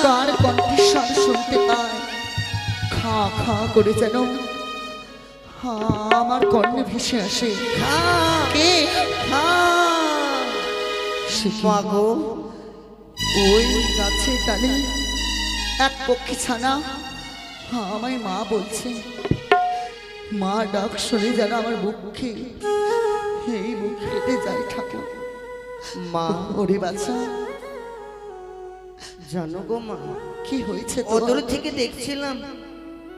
কার কণ্ঠস্বর শুনতে পায় খা খা করে যেন আমার কর্ণে ভেসে আসে। কে মাগো ওই গাছে টানে এক পক্ষী ছানা আমায় মা বলছে। মা ডাক শুনে যেন আমার বুকে এই বুক কেটে যায় ঠাকুর। মা ওরে বাচ্চা জানো গো মা, কি হয়েছে? অদূর থেকে দেখছিলাম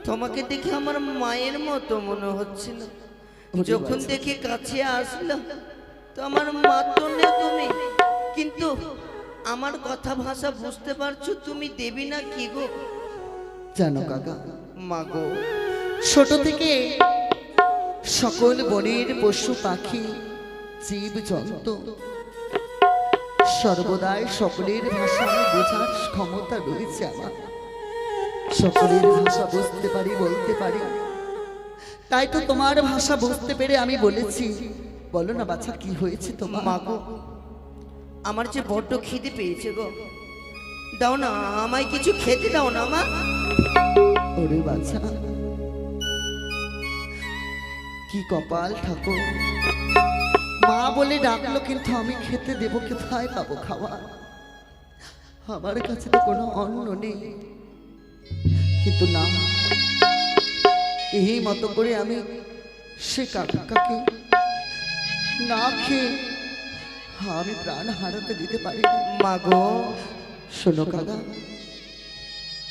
তোমাকে দেখে আমার মায়ের মতো মনে হচ্ছিল। যখন দেখে কাছে আসলো তো আমার মা তো নেই তুমি, কিন্তু আমার কথা ভাষা বুঝতে পারছো তুমি দেবী না কি গো? জানো কাকা মা গো, ছোট থেকে সকল বনের পশু পাখি জীব জন্তু সর্বদাই সকলের ভাষা বোঝার ক্ষমতা রয়েছে আমার। সকলের ভাষা বুঝতে পারি, বলতে পারি। তাই তো তোমার ভাষা বুঝতে পেরে আমি বলেছি, বলো না বাচ্চা কি হয়েছে তোমার? মা গো, আমার যে বড্ড খিদে পেয়েছে গো, দাও না আমায় কিছু খেতে দাও না মা। ওরে বাচ্চা কি কপাল ঠাকুর, মা বলে ডাকলো কিন্তু আমি খেতে দেবো কোথায় পাবো খাবার? আমার কাছে তো কোনো অন্ন নেই। কিন্তু না, এই মতো করে আমি সে কাকাকে না খেয়ে আমি প্রাণ হারাতে দিতে পারি না। মা গো, শোনো কাকা,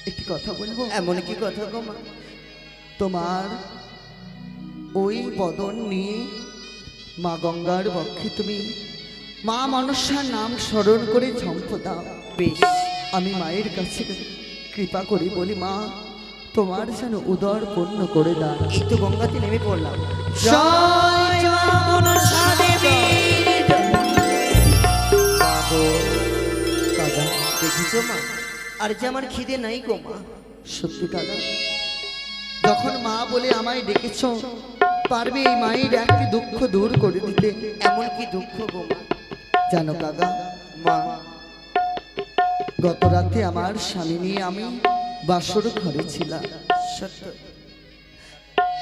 একটি কথা বলবো। এমন কি কথা গো মা? তোমার ওই বদন নিয়ে মা গঙ্গার বক্ষে তুমি মা মনসার নাম স্মরণ করে ঝম্প দাও। বেশ, আমি মায়ের কাছে কৃপা করি, বলি মা তোমার যেন উদর পূর্ণ করে দাও। এই তো গঙ্গাতে নেমে পড়লাম। জয় মা মনসা দেবী। কাকা দেখেছো মা, আর যে আমার খিদে নাই গো মা। সত্যি কাকা, যখন মা বলে আমায় ডেকেছ, পারবে এই মায়ের একটি দুঃখ দূর করে দিতে? এমন কি দুঃখ গো মা? জানো কাকা, মা, গত রাতে আমার স্বামী নিয়ে আমি বাসর ঘরে ছিলাম, সত্য।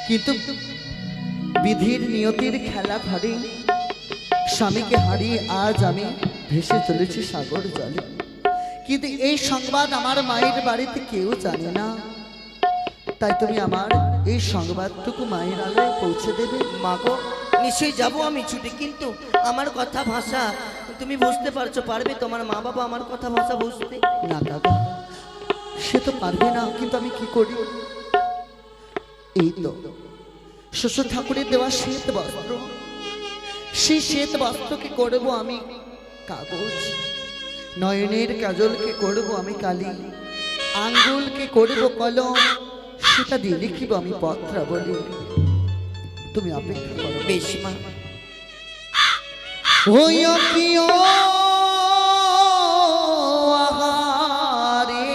কিন্তু বিধির নিয়তির খেলা ঘরে স্বামীকে হারিয়ে আজ আমি ভেসে চলেছি সাগর জলে। কিন্তু এই সংবাদ আমার মায়ের বাড়িতে কেউ জানে না। তাই তুমি আমার এই সংবাদটুকু মায়ের আলোয় পৌঁছে দেবে? মা গো, নিশ্চয়ই যাবো আমি ছুটে, কিন্তু আমার কথা ভাষা তুমি বুঝতে পারছো? পারবে তোমার মা বাবা আমার কথা ভাষা বুঝতে? না কাকা, সে তো পারবে না, কিন্তু আমি কি করি? এই তো শ্বশুর ঠাকুরের দেওয়া শ্বেত বস্ত্র, সেই শ্বেত বস্ত্রকে করবো আমি কাগজ, নয়নের কাজলকে করবো আমি কালি, আঙ্গুলকে করবো কলম, সেটা দিয়ে লিখিব আমি পত্রাবলী। তুমি অপেক্ষা করো। বেশ মা। ওই প্রিয় আহারে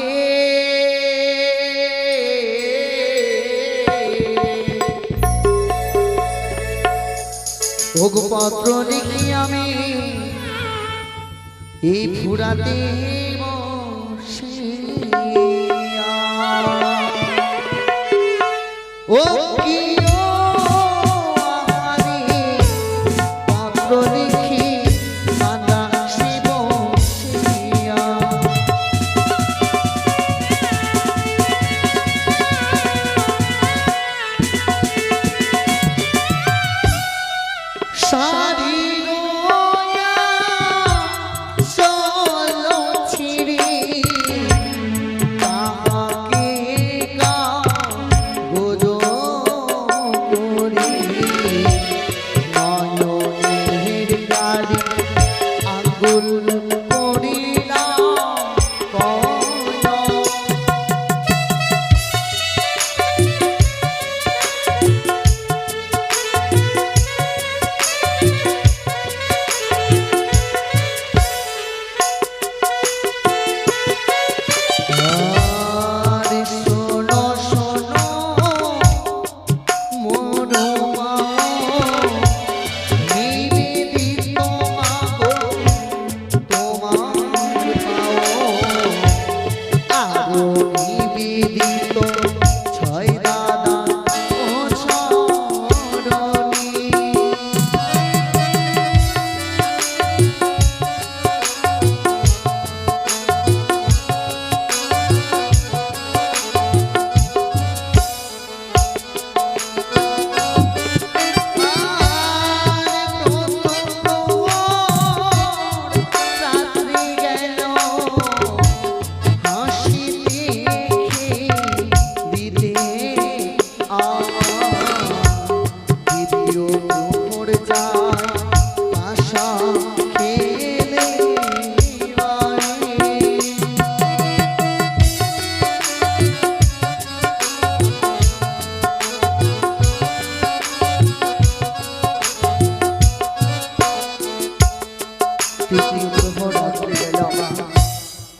ভোগপত্র লিখি আমি এই ফুরাতে বসিয়া। ও কি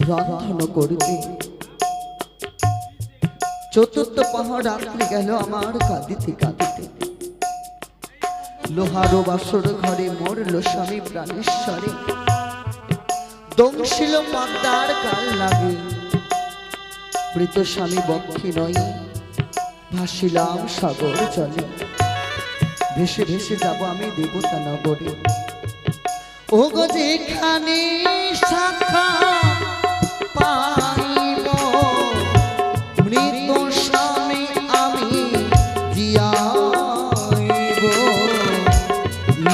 রন্ধন করবে। চতুর্থ পাহাড় রাত্রি গেল আমার কাঁদিতে কাঁদিতে। লোহারো বাসর ঘরে মরল স্বামী প্রাণেশ্বরে। দংশিল পদ্মার কাল লাগে, মৃত স্বামী বক্ষে নয়, ভাসিলাম সাগর জলে। ভেসে ভেসে যাব আমি দেবতা নগরে। ও গো যেখানে সাক্ষাৎ পাইব মৃত স্বামী আমি জিয়াইব।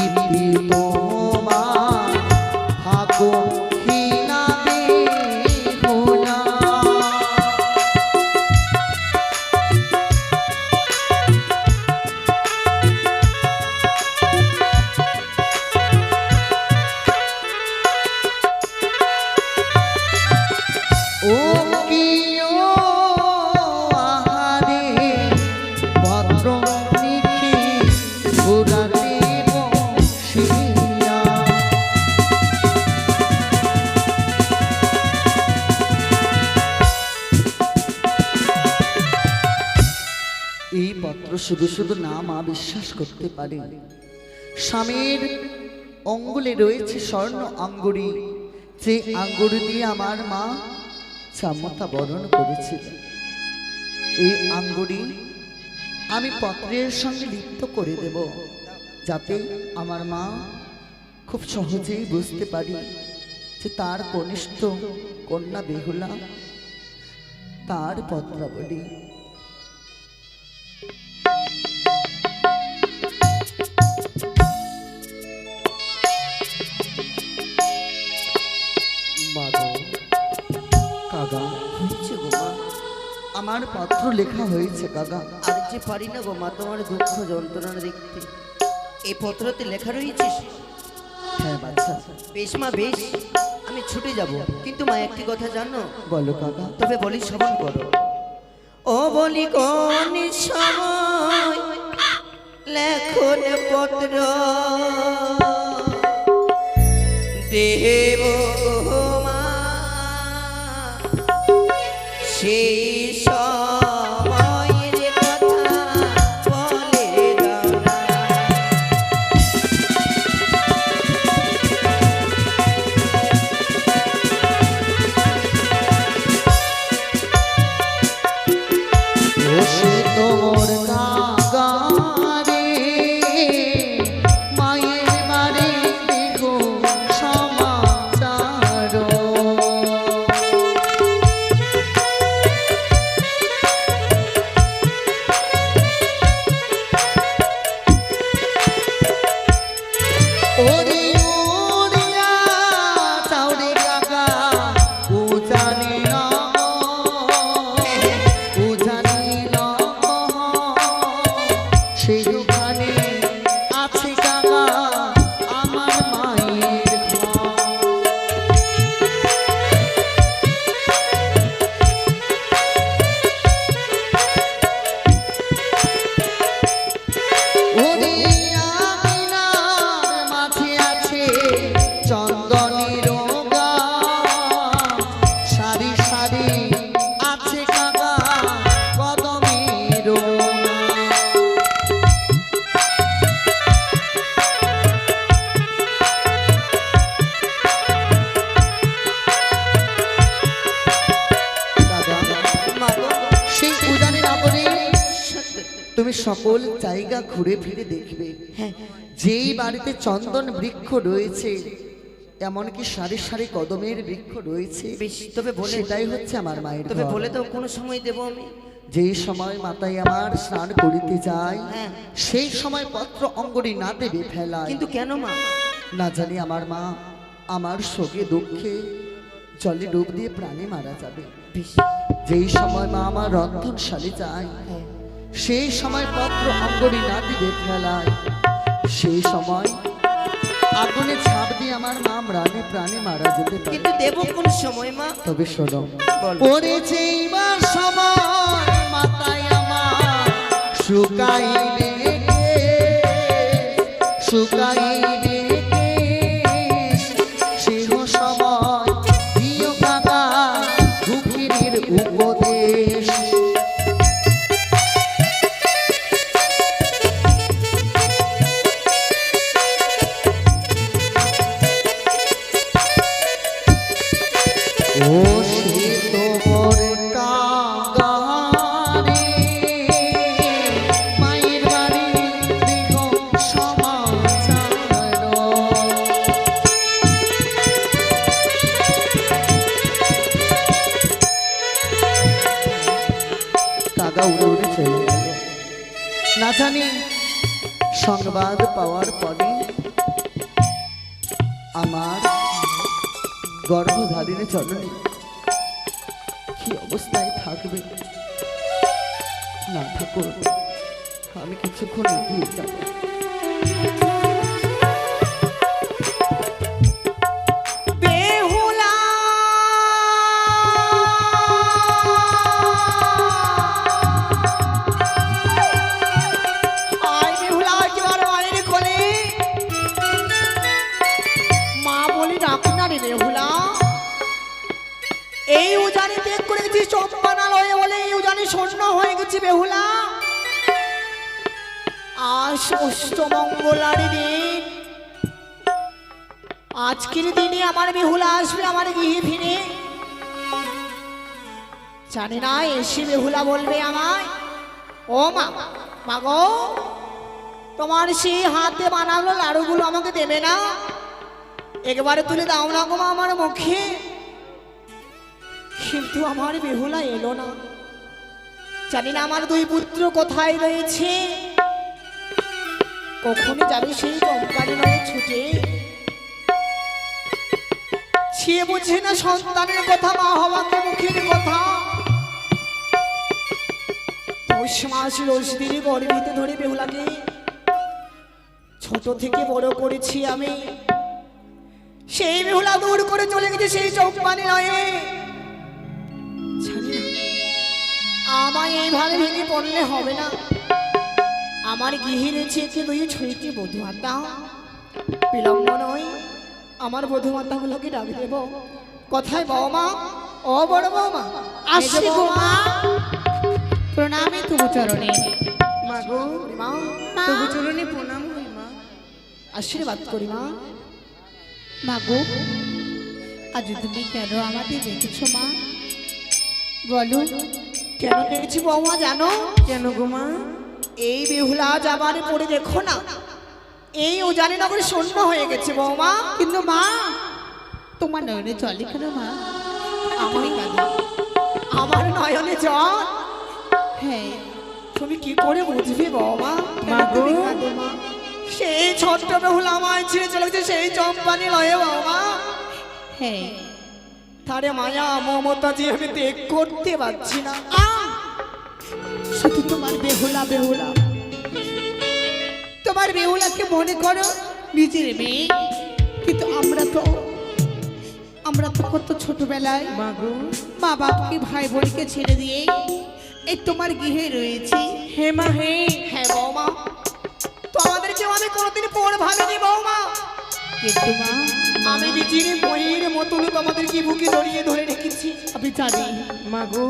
ইতি তোমার ভাগ্যহীনা বেহুলা। ও কিও আহারে ভদ্র নিখি ঘোরাতে বসিয়া। এই পত্র শুধু শুধু না মা বিশ্বাস করতে পারে। স্বামীর অঙ্গুলে রয়েছে স্বর্ণ আঙ্গুরি, যে আঙ্গুরি দিয়ে আমার মা চামতা বরণ করেছিল। এই আঙ্গুরি আমি পত্রের সঙ্গে লিপ্ত করে দেব, যাতে আমার মা খুব সহজেই বুঝতে পারি যে তার কনিষ্ঠ কন্যা বেহুলা তার পত্রাবলী। কাকা হয়েছে গো মা, আমার পত্র লেখা হয়েছে কাকা। আর যে পারি না গো মা তোমার দুঃখ যন্ত্রণা দেখতে। এই পত্রতে লেখা রয়েছে। হ্যাঁ বাচ্চা, বেশ মা বেশ, আমি ছুটে যাব, কিন্তু মা একটি কথা জানো? বলো কাকা। তবে বলি শ্রবণ করো। ও বলি কোন সময় লেখন পত্র দেব মা, সেই সময়ের কথা বলে দাও না। ও সে তোর কাগারে মায়ের বাড়ি দেখো সমাচার। ওরে ওরিয়া চাউরে কাকা ও জানি না, ও জানি না সেখানে আছে কাকা আমার মায়ের ঘর। ওরে আমিনার মাঝে আছে চন্দনের গাছ, সারি সারি আছে কাকা কদমের কাকা। মা গো, সেই উজানের আবরে তুমি সকল জায়গা ঘুরে ফিরে দেখবে। হ্যাঁ যেই বাড়িতে চন্দন বৃক্ষ রয়েছে, এমনকি সারি সারি কদমের বৃক্ষ রয়েছে, বেশ, তবে বলে সেটাই হচ্ছে আমার মায়ের তবে ঘর। বলে দাও কোন সময় দেব আমি? যেই সময় মাতাই আমার স্নান করিতে যায়, হ্যাঁ। সেই সময় পত্র অঙ্গরি না দেবে ফেলায়। কিন্তু কেন মা? না জানি আমার মা আমার শোকে দুঃখে জলে ডুব দিয়ে প্রাণে মারা যাবে। বেশ, যেই সময় মা আমার রন্ধনশালে যায়, হ্যাঁ সেই সময় পত্র অঙ্গরি না দিবে ফেলায়। সেই সময় আগুনে ঝাঁপ দিয়ে আমার মা প্রাণে প্রাণে মারা যেতে পারে। কিন্তু দেব কোন সময় মা? তবে শোনো, বলো। পড়েছে এইবার সময় মাথায় আমার শুকাইবে শুকাইবে, সেহ সময় দিও কাকা ও সে তো বড় কাগারে মায়ের বাড়ি দেহ সমাচার কাগা উড়ে চলে গেল। না জানি সংবাদ পাওয়ার পরে আমার গর্ভধারিণী জননী কি অবস্থায় থাকবে। না ঠাকুর, আমি কিছুক্ষণ এগিয়ে যাব। বেহুলা আয় বেহুলা তোমার মায়ের কোলে মা বলি ডাক না রে বেহুলা। এই উজানি ত্যাগ করে গেছি চম্পানালয়ে বলে এই উজানি শূন্য হয়ে গেছি বেহুলা। আজ অষ্টমঙ্গলার দিন, আজকের দিনে আমার বেহুলা আসবে আমার গৃহে ফিরে। জানি না এসে বেহুলা বলবে আমায়, ও মা, মা গো তোমার সেই হাতে বানানো লাড়ুগুলো আমাকে দেবে না? একবারে তুলে দাও না গো মা আমার মুখে। কিন্তু আমার বেহুলা এলো না। জানি না আমার দুই পুত্র কোথায় রয়েছে, কখনই যাবে সেই কোম্পানি নয় ছুটে। সে বুঝে না সন্তানের কথা, মা হওয়াকে মুখের কথা। পৌষ মাস রোজদিনে গর্ভেতে ধরে বেহুলাকে ছোট থেকে বড় করেছি আমি। সেই বেহুলা দূর করে চলে গেছে সেই কোম্পানি নয়। জানি না আমায় এইভাবে ভেঙে পড়লে হবে না। আমার গৃহে রয়েছে দুই ছয়টি বধূমাতা, বিলম্ব নয় আমার বধূমাতাগুলোকে ডাক দেব। কথায় বৌমা, ও বড় বৌমা, আসছি গো মা। প্রণামে তবু চরণে। মা গো, মা তবু চরণে প্রণাম হই মা। আশীর্বাদ করি মা। মাগো, আজ তুমি কেন আমাদের দেখেছো মা? বলো। কেন দেখছি বৌমা জানো? কেন গো মা? এই বেহুলা যাবার পরে দেখো না এই উজানি নগর শূন্য হয়ে গেছে বৌমা। কিন্তু মা, তোমার নয়নে চলে কেন মা? আমি আমার নয়নে জল, হ্যাঁ তুমি কি করে বুঝবে বৌমা? মা গো, সেই ছোট্ট বেহুলা আমায় ছেড়ে চলে গেছে সেই চম্পানি লয়ে বৌমা। হ্যাঁ তারে মায়া মমতা যে আমি ত্যাগ করতে পারছি না। শুধু তোমার বেহুলা বেহুলা, তোমার বেহুলাকে মনে করো নিজের মেয়ে। কিন্তু আমরা তো কত ছোটবেলায় মা বাপকে ভাই বোনকে ছেড়ে দিয়ে এই তোমার গৃহে রয়েছি। হে মা হে। হ্যাঁ বৌমা, তো আমাদেরকেও আমি কোনোদিন পর ভাবিনি বৌমা। কিন্তু মা, আমি নিজের বইয়ের মতন তোমাদেরকে বুকে জড়িয়ে ধরে রেখেছি। আমি জানি মা গো,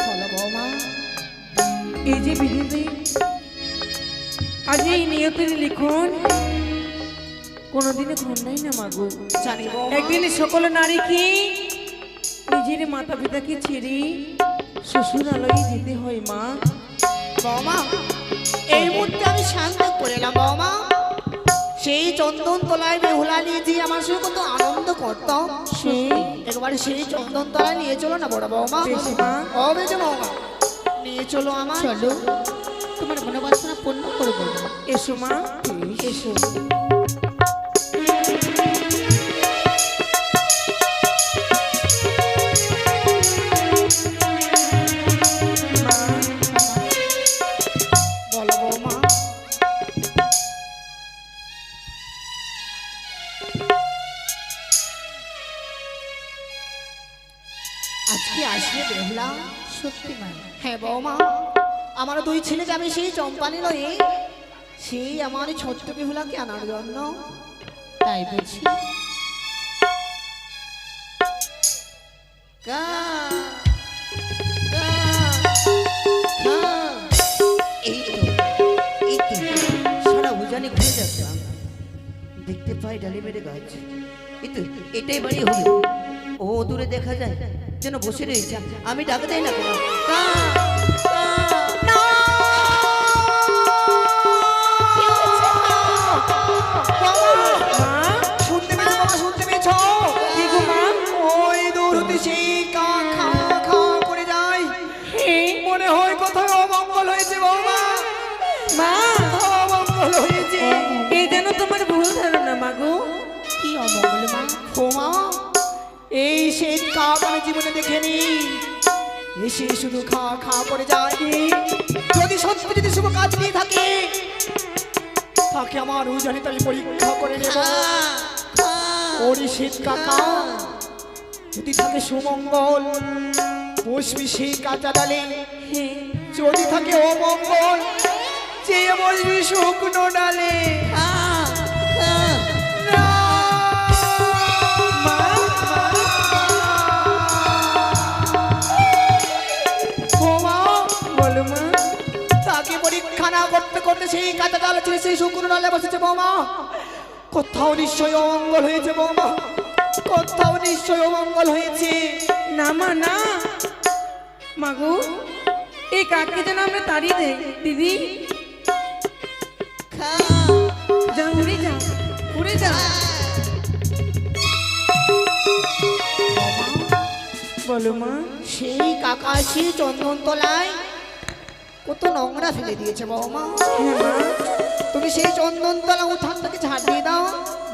বলো বৌমা। এই যে বিধি আজ এই নিয়তের লিখন কোনোদিনে ঘন্যাই না মা গো। জানি বৌমা। একদিন সকল নারীকে নিজের মাতা পিতাকে ছেড়ে শ্বশুরালয়ে যেতে হয় মা। বৌমা, এই মুহূর্তে আমি শান্ত করে এলাম বৌমা। সেই চন্দন তলায় বেহুলা নিয়ে যে আমার সঙ্গে কত আনন্দ করতাম, একবারে সেই চন্দন তলায় নিয়ে চলো না বড় বৌমা। বেশ মা। ও বেজে বৌমা, নিয়ে চলো আমার। চলো, তোমার মনোবাসনা পূর্ণ করবো। এসো মা, এসো। বলো বৌমা। আজকে আসবে বেহুলা? সত্যি মা। হ্যাঁ বৌমা, আমার দুই ছেলে যাবে সেই চম্পানি লয়ে সেই আমার ছোট্ট বেহুলাকে আনার জন্য। তাই বুঝি? কা, কা, কা। এই তো সারা উজানি ঘুরে যাচ্ছিলাম, দেখতে পাই ডালিমের গাছ। এই তো এটাই বাড়ি হবে। ও ও দূরে দেখা যায় যেন বসে রয়েছে। আমি ডাকে দেই না কেন? কা, কা। মা শুনতে পেয়েছো বাবা, শুনতে পেয়েছো? কি গো মা? ওই দূর হতে সেই কা খা খা করে যায়। হে মনে হয় কোথাও অমঙ্গল হয়েছে বৌমা, মা, অমঙ্গল হয়েছে। এ যেন তোমার ভুল ধারণা মাগো। কি অমঙ্গল মা? বৌমা, এই সেই কাক আমি জীবনে দেখিনি, এসে শুধু খা খা করে যায়। যদি সত্যি যদি শুভ কাজ নিয়ে থাকে তাকে আমার উজানি তাই পরীক্ষা করে নেব। ওরে শীত কাকা যদি থাকে সুমঙ্গল বসবি সেই কাঁচা ডালে, যদি থাকে অমঙ্গল চেয়ে বসবি শুকনো ডালে। না! বৌমা, বলো মা। তাকে পরীক্ষা না করতে করতে সেই কাঁচা ডালে ছেড়ে সেই শুকনো ডালে বসেছে বৌমা। কোথাও নিশ্চয়ই অমঙ্গল হয়েছে বৌমা, কোথাও নিশ্চয়ই অমঙ্গল হয়েছে। না মা না, মাগো এই কাককে যেন আমরা তাড়িয়ে দেই। দিদি যা, উড়ে যা, উড়ে যা। বলো মা। সেই কাকাশি চন্দন তলায় কত নোংরা ফেলে দিয়েছে বৌমা। হ্যাঁ মা, তুমি সেই চন্দন তলা উঠানটাকে ঝাড় দিয়ে দাও।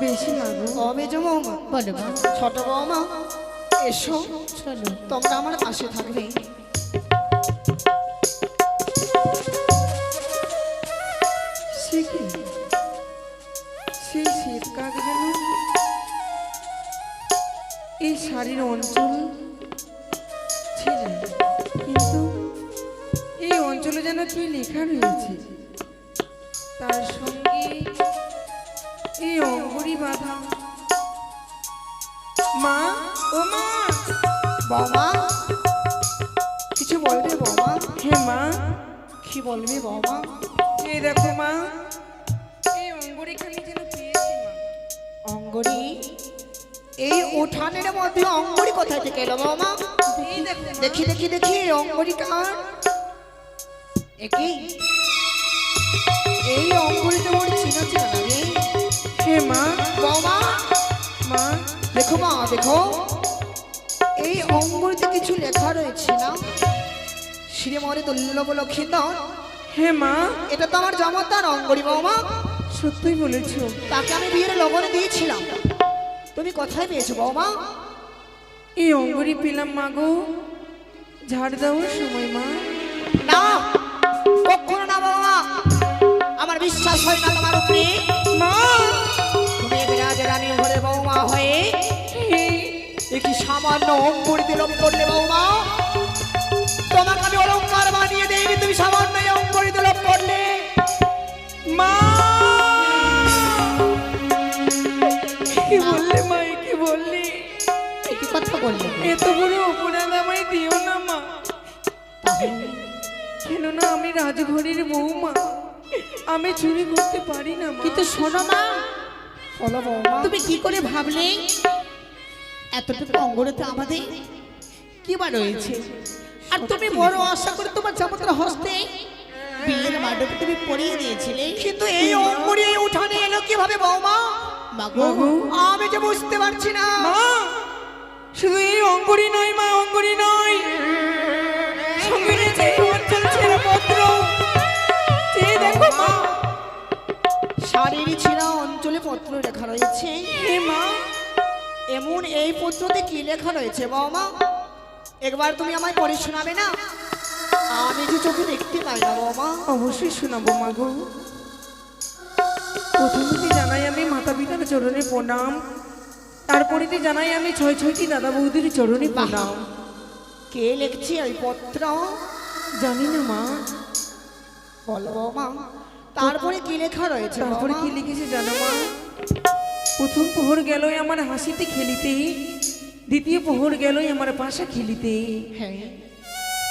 বেশি মাগো। কবে যে বৌমা, বলো মা, ছোট বৌমা এসো, চলো। তোমরা আমার পাশে থাকবে। সে কি, সেই শ্বেত কাক যেন এই শাড়ির অঞ্চল ছিল, কিন্তু এই অঞ্চলে যেন কি লেখা রয়েছে, তার সঙ্গে এই অঙ্গুরি বাঁধা। মা, ও মা। বৌমা কিছু বলবে বৌমা? হ্যাঁ মা, কি বলবে বৌমা? এই দেখো মা, এই অঙ্গুরিখানি যেন পেয়েছি মা। অঙ্গরি, এই উঠানের মধ্যে অঙ্গরি কোথায় থেকে এলো বৌমা? এই দেখো মা। দেখি দেখি দেখি অঙ্গরি কার? একই এই অঙ্গরি তো মোর চিনা চিনা লাগে। হে মা, বৌমা মা, দেখো মা, দেখো এই অঙ্গরিতে কিছু লেখা রয়েছে না? শ্রীমরে দুর্লভ লক্ষিত। হে মা, এটা তো আমার জমতার অঙ্গরি বৌমা, সত্যই বলেছো। তাকে আমি বিয়ের লগনে দিয়েছিলাম। তুমি কোথায় পেয়েছো বৌমা? এই অঙ্গুরি পেলাম মাগো ঝাড় দেওয়ার সময় মা। না, কখনো না বাবা, আমার বিশ্বাস হয় না তোমার উপরে। মা, তুমি বিরাজ রানীর ঘরে বৌমা হয়ে একই সামান্য অঙ্কুর দিলম করলে বৌমা। তোমাকে আমি অলঙ্কার বানিয়ে দেইনি, তুমি সামান্য অঙ্কুর দিলম করলে। মা, কি বললে মা, এ কি বললে? কি কথা বললে? এত বড় অপরাধ আমায় দিও না মা, কেননা আমি রাজঘরের বৌমা, আমি চুরি করতে পারি না মা। কিন্তু শোনো মা, বলো বৌমা। তুমি কি করে ভাবলে এতটুকু অঙ্গরতে আমাদের কি বা রয়েছে? আর তুমি বড় আশা করে তোমার জামাতার হস্তে বিয়ের মাডকে তুমি পরিয়ে দিয়েছিলে। কিন্তু এই অঙ্কুরি এই উঠানে এলো কিভাবে বৌমা? মাগো, আমি যে বুঝতে পারছি না। মা, শুধু এই অঙ্গুরি নয় মা, অঙ্গুরি নয়, সঙ্গে রয়েছে এই অঞ্চল ছেঁড়া পত্র। চেয়ে দেখো মা। শাড়ির ছিঁড়া অঞ্চলে পত্র লেখা রয়েছে। হে মা, এমন এই পত্রতে কি লেখা রয়েছে বৌমা? একবার তুমি আমায় পড়ে শোনাবে না? আমি যে চোখে দেখতে পাই না বৌমা। অবশ্যই শোনাবো মাগো। প্রথমে জানাই আমি মাতা পিতার চরণে প্রণাম, তারপরে জানাই আমি ছয় ছয়টি দাদা বৌদির চরণে প্রণাম। কে লিখছে ওই পত্র? জানি না মা, বলো বৌমা, তারপরে কি লেখা রয়েছে? তারপরে বৌমা? কি লিখেছে জানো মা? প্রথম প্রহর গেলই আমার হাসিতে খেলিতে, দ্বিতীয় প্রহর গেলই আমার পাশা খেলিতে, হ্যাঁ,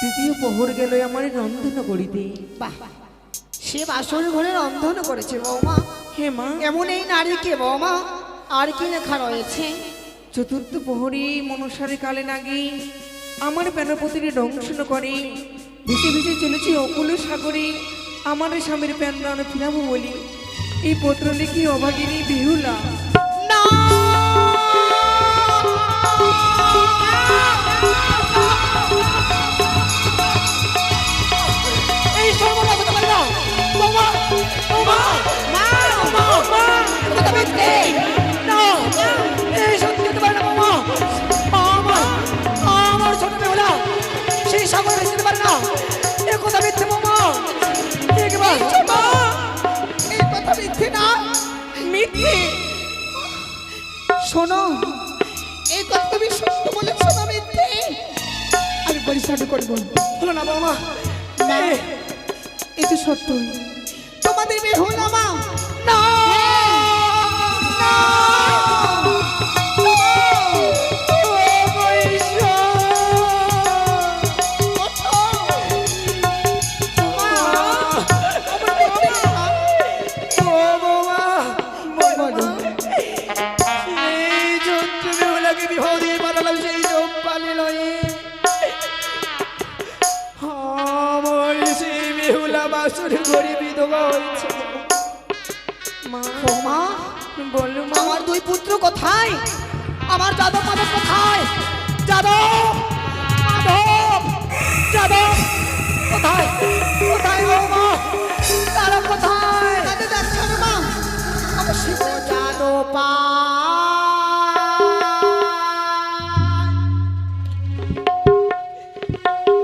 তৃতীয় প্রহর গেলই আমার রন্ধন করিতে। বাহ, সে বাসর ঘরে রন্ধন করেছে বৌমা। হে মা, এমন এই নারীকে বৌমা আর কি লেখা রয়েছে? চতুর্থ প্রহরী মনসারে কালে নাগি আমার প্যানপতিরে দংশন করে ভেসে ভেসে চলেছি অকুল সাগরে আমার স্বামীর প্যান প্রাণ ফিরাবো বলি এই পত্র লিখি অভাগিনী বেহুলা। এই সর্বনাশ হতে পারে না। বৌমা, বৌমা, মা, বৌমা, মা, কথা মিথ্যে। না, এই সত্যি হতে পারে না বৌমা। আমার ছোট বেহুলা সেই সাগরে ভেসে যেতে পারে না। এ কথা মিথ্যে বৌমা। একবার মা, এই কথা মিথ্যে না, মিথ্যে। শোনো, এই কথা তুমি সত্য বলেছো না মিথ্যে? আমি পরিষ্কার করবো। হলো না বৌমা, না, এ তো সত্য। তোমাদের বেহুলা মা না, না, বললো মা, আমার দুই পুত্র কোথায়? আমার যাদব মাধব কোথায়? যাদব মাধব, যাদব কোথায়? কোথায় বৌমা? তারা কোথায়? তাদের দেখছো না মা? অবশ্যই যাদব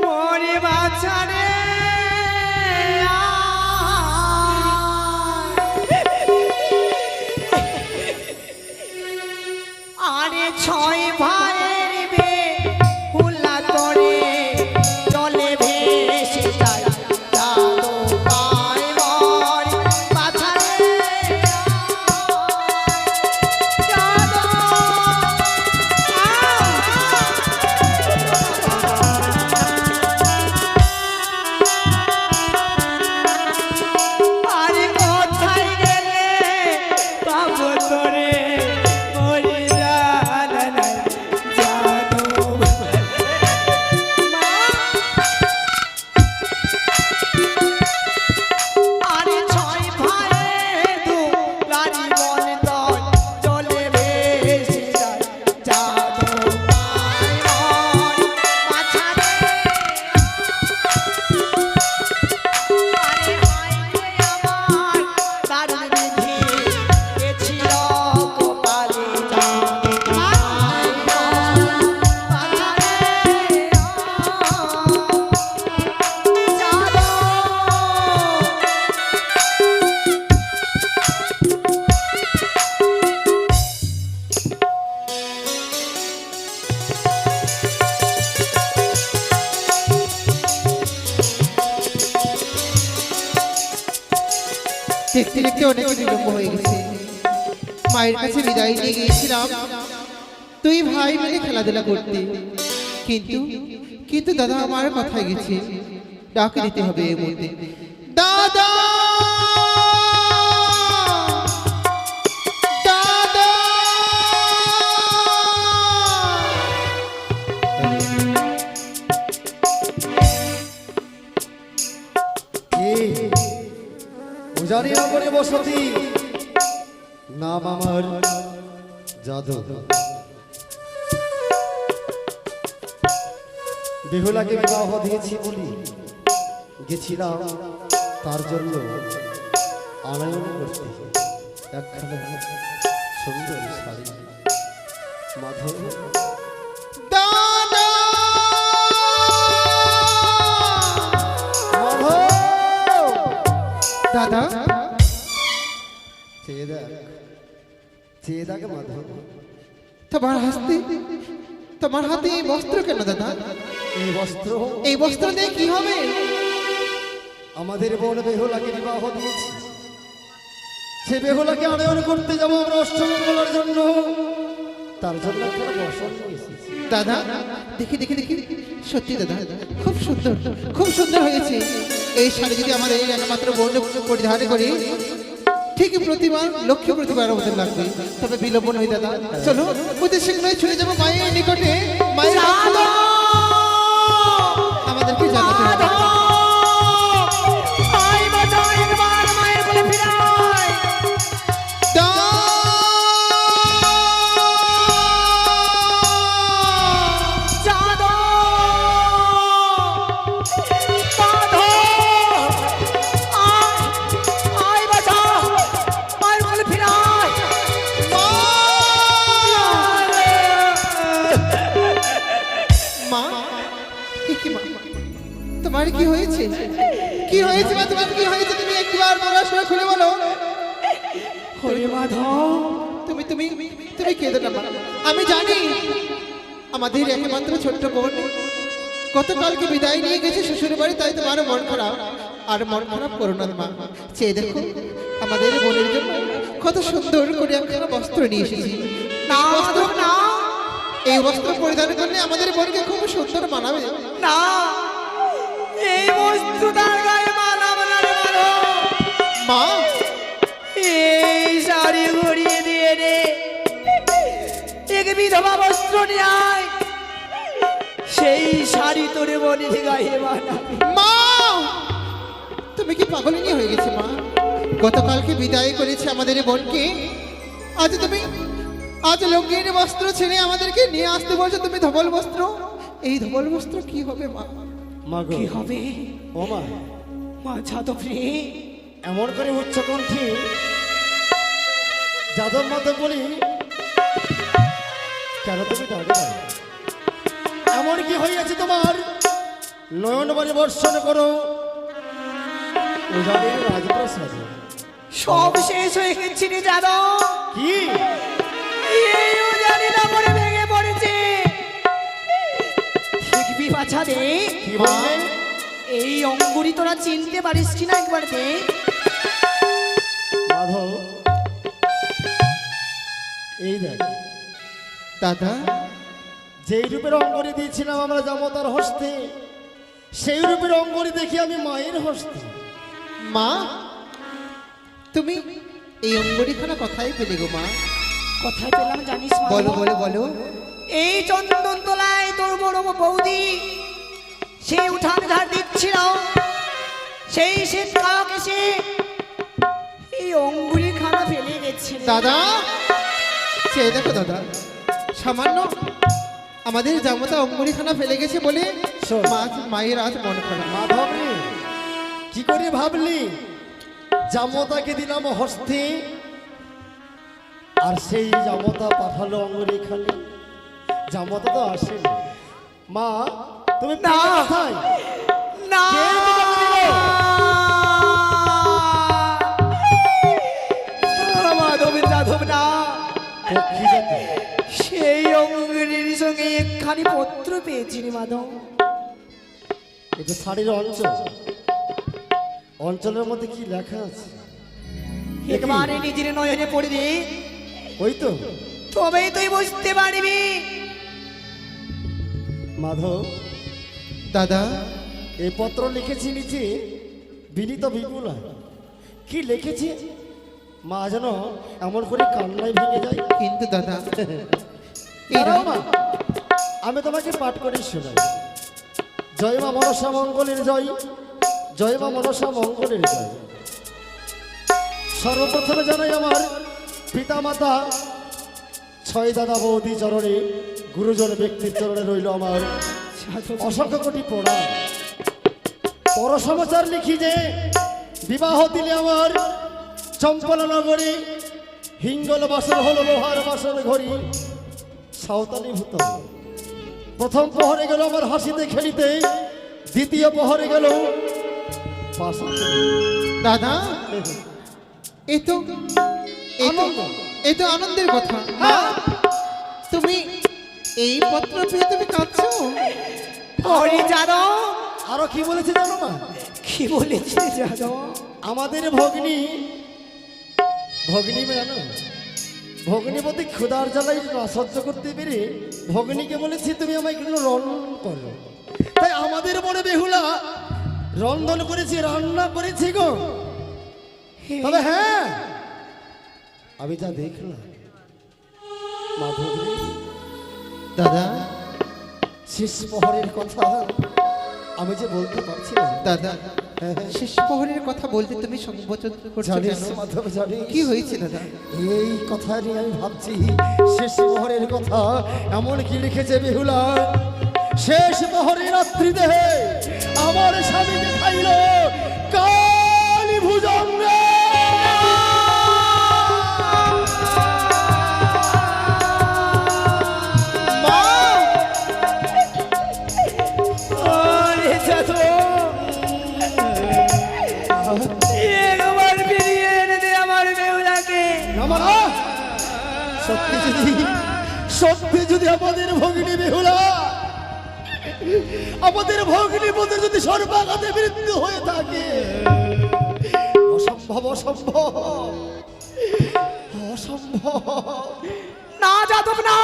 মরে বাচ্চা রে। আরে ছয় ভাইয়ের বেহুলা করে জলে ভেসে যায় যাদব পায় মর বাছা রে। যাদব আরে কোথায় গেলে পাবো তোরে? মরে জানা নাই যাদব। মা, আরে ছয় ভাইয়ের দুলারি মন দল চলে ভেসে যায় যাদব পায় মর বাছা রে। আরে হায় রে আমার দারুণ বিধি, এ ছিল কপালে যাদব পায় মর বাছা রে। যাদব দেখতে দেখতে অনেক বিলম্ব হয়ে গেছে। মায়ের কাছে বিদায় নিয়ে গিয়েছিলাম তুই ভাই মিলে খেলাধুলা করতে, কিন্তু কিন্তু দাদা আমার কথায় গেছে, ডাকে দিতে হবে এই মুহূর্তে। দাদা, দাদা, জানি আমার বসতি, নাম আমার যাদব। বেহুলাকে বিবাহ দিয়েছি বলি গেছিলাম তার জন্য আনয়ন করতে একখানা সুন্দর শাড়ি। মাধব, দাদা, মাধব, দাদা, চেয়ে দেখ, চেয়ে দেখ মাধব। তোমার হাতে এই বস্ত্র কেন দাদা? এই বস্ত্র, এই বস্ত্র দিয়ে কি হবে? আমাদের বোন বেহুলাকে বিবাহ দিয়েছি, সে বেহুলাকে আনয়ন করতে যাবো আমরা অষ্টমঙ্গলার জন্য, তার জন্য একটা বসন নিয়ে এসেছি। দাদা, দেখি দেখি দেখি, সত্যি দাদা খুব সুন্দর, খুব সুন্দর হয়েছে। এই শাড়ি যদি আমার এই একমাত্র বোন পরিধান করি ঠিক প্রতিবার লক্ষ্মী প্রতিবার আমাদের লাগবে। তবে বিলম্ব নয় দাদা, চলো অতি শীঘ্রই ছুটে যাবো মায়ের নিকটে। মায়ের আমাদেরকে জানাতে হবে। মা, এ কি মা? তোমার কি হয়েছে? কি হয়েছে মা? তোমার কি হয়েছে? তুমি একবার পড়াশোনা খুলে বলো। হরে মাধব, তুমি তুমি তুমি কেঁদো না মা। আমি জানি আমাদের একমাত্র ছোট্ট বোন গতকালকে বিদায় নিয়ে গেছে শ্বশুর বাড়ি, তাই তোমার মন খারাপ। আর মন খারাপ করো না মা, চেয়ে দেখো আমাদের বোনের জন্য কত সুন্দর করে একখানা বস্ত্র নিয়ে এসেছি। না মাধব না, এই বস্ত্র পরিধান করলে আমাদের বোনকে খুব সুন্দর মানাবে। না, এই বস্তু তার গায়ে মানাবে না রে মাধব। মা, এই শাড়ি ঘুরিয়ে দিয়ে রে, এক বিধবা বস্ত্র নিয়ে আয়, সেই শাড়ি তোরে বনে গায়ে মানাবে। মা, তুমি কি পাগলিনী হয়ে গেছে মা? গতকালকে বিদায় করেছে আমাদের বোনকে, আজ লুঙ্গির বস্ত্র ছেড়ে আমাদেরকে নিয়ে আসতে বলছো তুমি ধবল বস্ত্র। এই ধবল বস্ত্র কি হবে মা? মা গো, কি হবে ও মা, মা যাদব রে? এমন করে উচ্চ কণ্ঠে যাদব মাধব বলি কেন তুমি ডাকে না? এমন কি হইয়াছে তোমার? নয়ন বাড়ি বর্ষণ করো উজানের রাজপ্রাসাদে। সব শেষ হয়ে গেছে রে যাদব। কি এই উজানি না পড়ে ভেঙে পড়েছে। দেখবি বাছা দে, কি বললে? এই অঙ্গুরি তোরা চিনতে পারিস কিনা একবার দেখ। মাধব, এই দেখ দাদা, যেই রূপের অঙ্গরি দিয়েছিলাম আমরা জামতার হস্তে, সেই রূপের অঙ্গরি দেখি আমি মায়ের হস্তে। মা তুমি এই অঙ্গরিখানা কোথায় পেলে গো মা? কোথায় পেলাম জানিস মা? বলো বলো বলো। এই চন্দন তলায় তোর বড় বৌদি সে উঠান ঝাড় দিচ্ছিল, সেই শীতকালক এসে এই অঙ্গুলি খানা ফেলে গেছে রে। দাদা, চেয়ে দেখো দাদা, সামান্য আমাদের জামতা অঙ্গরিখানা ফেলে গেছে বলে শোন। মায়ের আজ মন খারাপ। মাধব রে, কি করে ভাবলি জামতাকে দিলাম হস্তে আর সেই জামতা পাঠালো অঙ্গরি খালি? জামতা তো আসেনি। মা তুমি না। কোথায়? না, কে তোমাকে দিল? মাধবের যাদব না, পক্ষী জাতি। সেই অঙ্গুলির সঙ্গে একখানি পত্র পেয়েছি রে মাধব। এটা শাড়ির অঞ্চল, অঞ্চলের মধ্যে কি লেখা আছে? একবারে নিজের নয়নে পড়ে দে, ওই তো তবেই তুই বুঝতে পারবি। মাধব, দাদা, এই পত্র লিখেছি নিচে বিনীত বিপুলা। কি লিখেছি মা যেন এমন করে কান্নায় ভেঙে যায়। কিন্তু দাদা দাঁড়াও মা, আমি তোমাকে পাঠ করে শোনাই। জয় মা মনসা মঙ্গলের জয়, জয় মা মনসা মঙ্গলের জয়। সর্বপ্রথমে জানাই আমার পিতা মাতা, ছয় দাদা বৌদি চরণে, গুরুজন ব্যক্তির চরণে রইল আমার অসংখ্য কোটি প্রণাম। পর সমাচার লিখি যে বিবাহ দিলে আমার চম্পলা নগরী, হিঙ্গল বাসন হলো লোহার বাসন ঘড়ি, সাঁওতালি ভূত। প্রথম প্রহরে গেল আমার হাসিতে খেলিতে, দ্বিতীয় প্রহরে গেল পাশাতে। দাদা, এ তো আনন্দ। এ তো আনন্দের কথা। মা, তুমি এই পত্র পেয়ে তুমি কাঁদছো? হরি যাদব, আরো কি বলেছে জানো মা? কি বলেছে যাদব? আমাদের ভগ্নী জানো, ভগ্নী বলতে ক্ষুধার জ্বালাই না সহ্য করতে পেরে ভগ্নীকে বলেছি তুমি আমায় একটু রন্ধন করো। তাই আমাদের বড় বেহুলা রন্ধন করেছি, রান্না করেছি গো। তবে হ্যাঁ, আমি যা দেখলাম মাধবী, দাদা শেষ প্রহরের কথা আমি যে বলতে পারছি না। দাদা শেষ প্রহরের কথা বলতে তুমি সংকোচন করছো জানিস কেন? মাধব, জানিস কি হয়েছে দাদা? এই কথা নিয়ে আমি ভাবছি, শেষ প্রহরের কথা এমন কি লিখেছে বেহুলা, শেষ প্রহরের রাত্রি দেহে আমার স্বামীকে খাইল কালী ভুজঙ্গে। একবার ফিরিয়ে এনে দে আমার বেহুলাকে। সত্যি যদি আমাদের ভগিনী বেহুলা, আমাদের ভগিনী মধ্যে যদি সর্বাঘাতে মৃত্যু হয়ে থাকে, অসম্ভব অসম্ভব অসম্ভব। না যাদব না,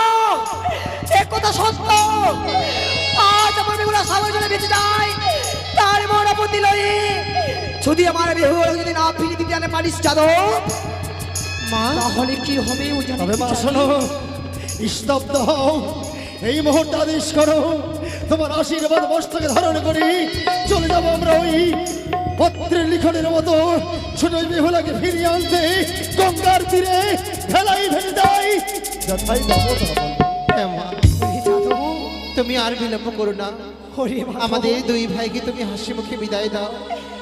এক কথা সত্য। আজ আমার বেহুলা সবার জন্য বেঁচে যায়, তার বড় আপত্তি লই। যদি আমার বেহুলা যদি না ফিরে দিতে আনে পারিস যাদব, মা তাহলে কি হবে ও জানে। তবে মা শোনো, স্তব্ধ হও, এই মুহূর্তে আদেশ করো, তোমার আশীর্বাদ মস্তকে ধারণ করি চলে যাবো আমরা ওই পত্রের লিখনের মতো ছোট বেহুলাকে ফিরিয়ে আনতে গঙ্গার তীরে ভেলাই ভেলে যাই। যথাই যাবো তা বলবো। হ্যাঁ মা, তুমি আর বিলম্ব করো না। আমাদের দুই ভাইকে তুমি হাসি মুখে বিদায় দাও।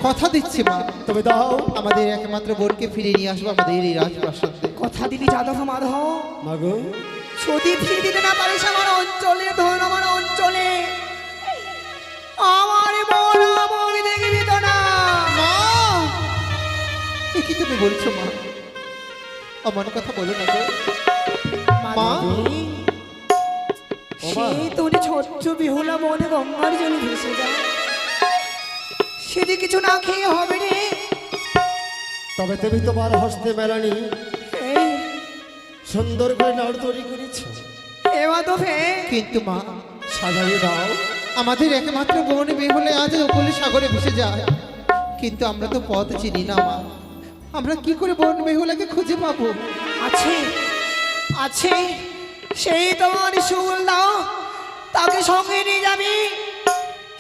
কথা দিচ্ছি মা, তবে দাও আমাদের একমাত্র বোনকে ফিরিয়ে নিয়ে আসবো আমাদের এই রাজপ্রাসাদে। কথা দিবি যাদব মাধব, মাগো, যদি ফিরে দিতে না পারিস আমার অঞ্চলে, ধর আমার অঞ্চলে আমার বড় মুখ দেখবি তো না। মা, এ কি তুমি বলছো মা? আমার কথা বলো না গো মা। সেই তোর ছোট্ট বেহুলা মনে গঙ্গার জলে ভেসে যায়, সেটি কিছু না খেয়ে হবে রে। তবে তুমি তোমার হস্তে মেলানি এই সুন্দর করে নাড় তৈরি করেছ, এ মাধব হে, কিন্তু মা, সাজাইয়ে দাও। আমাদের একমাত্র বোন বিয়ে হলে আজ উপকূল সাগরে ভেসে যায়, কিন্তু আমরা তো পথ চিনি না মা। আমরা কি করে বোন বেহুলাকে খুঁজে পাবো? আছে আছে, সেই তোমার সুলদা, তাকে সঙ্গে নিয়ে যাবি,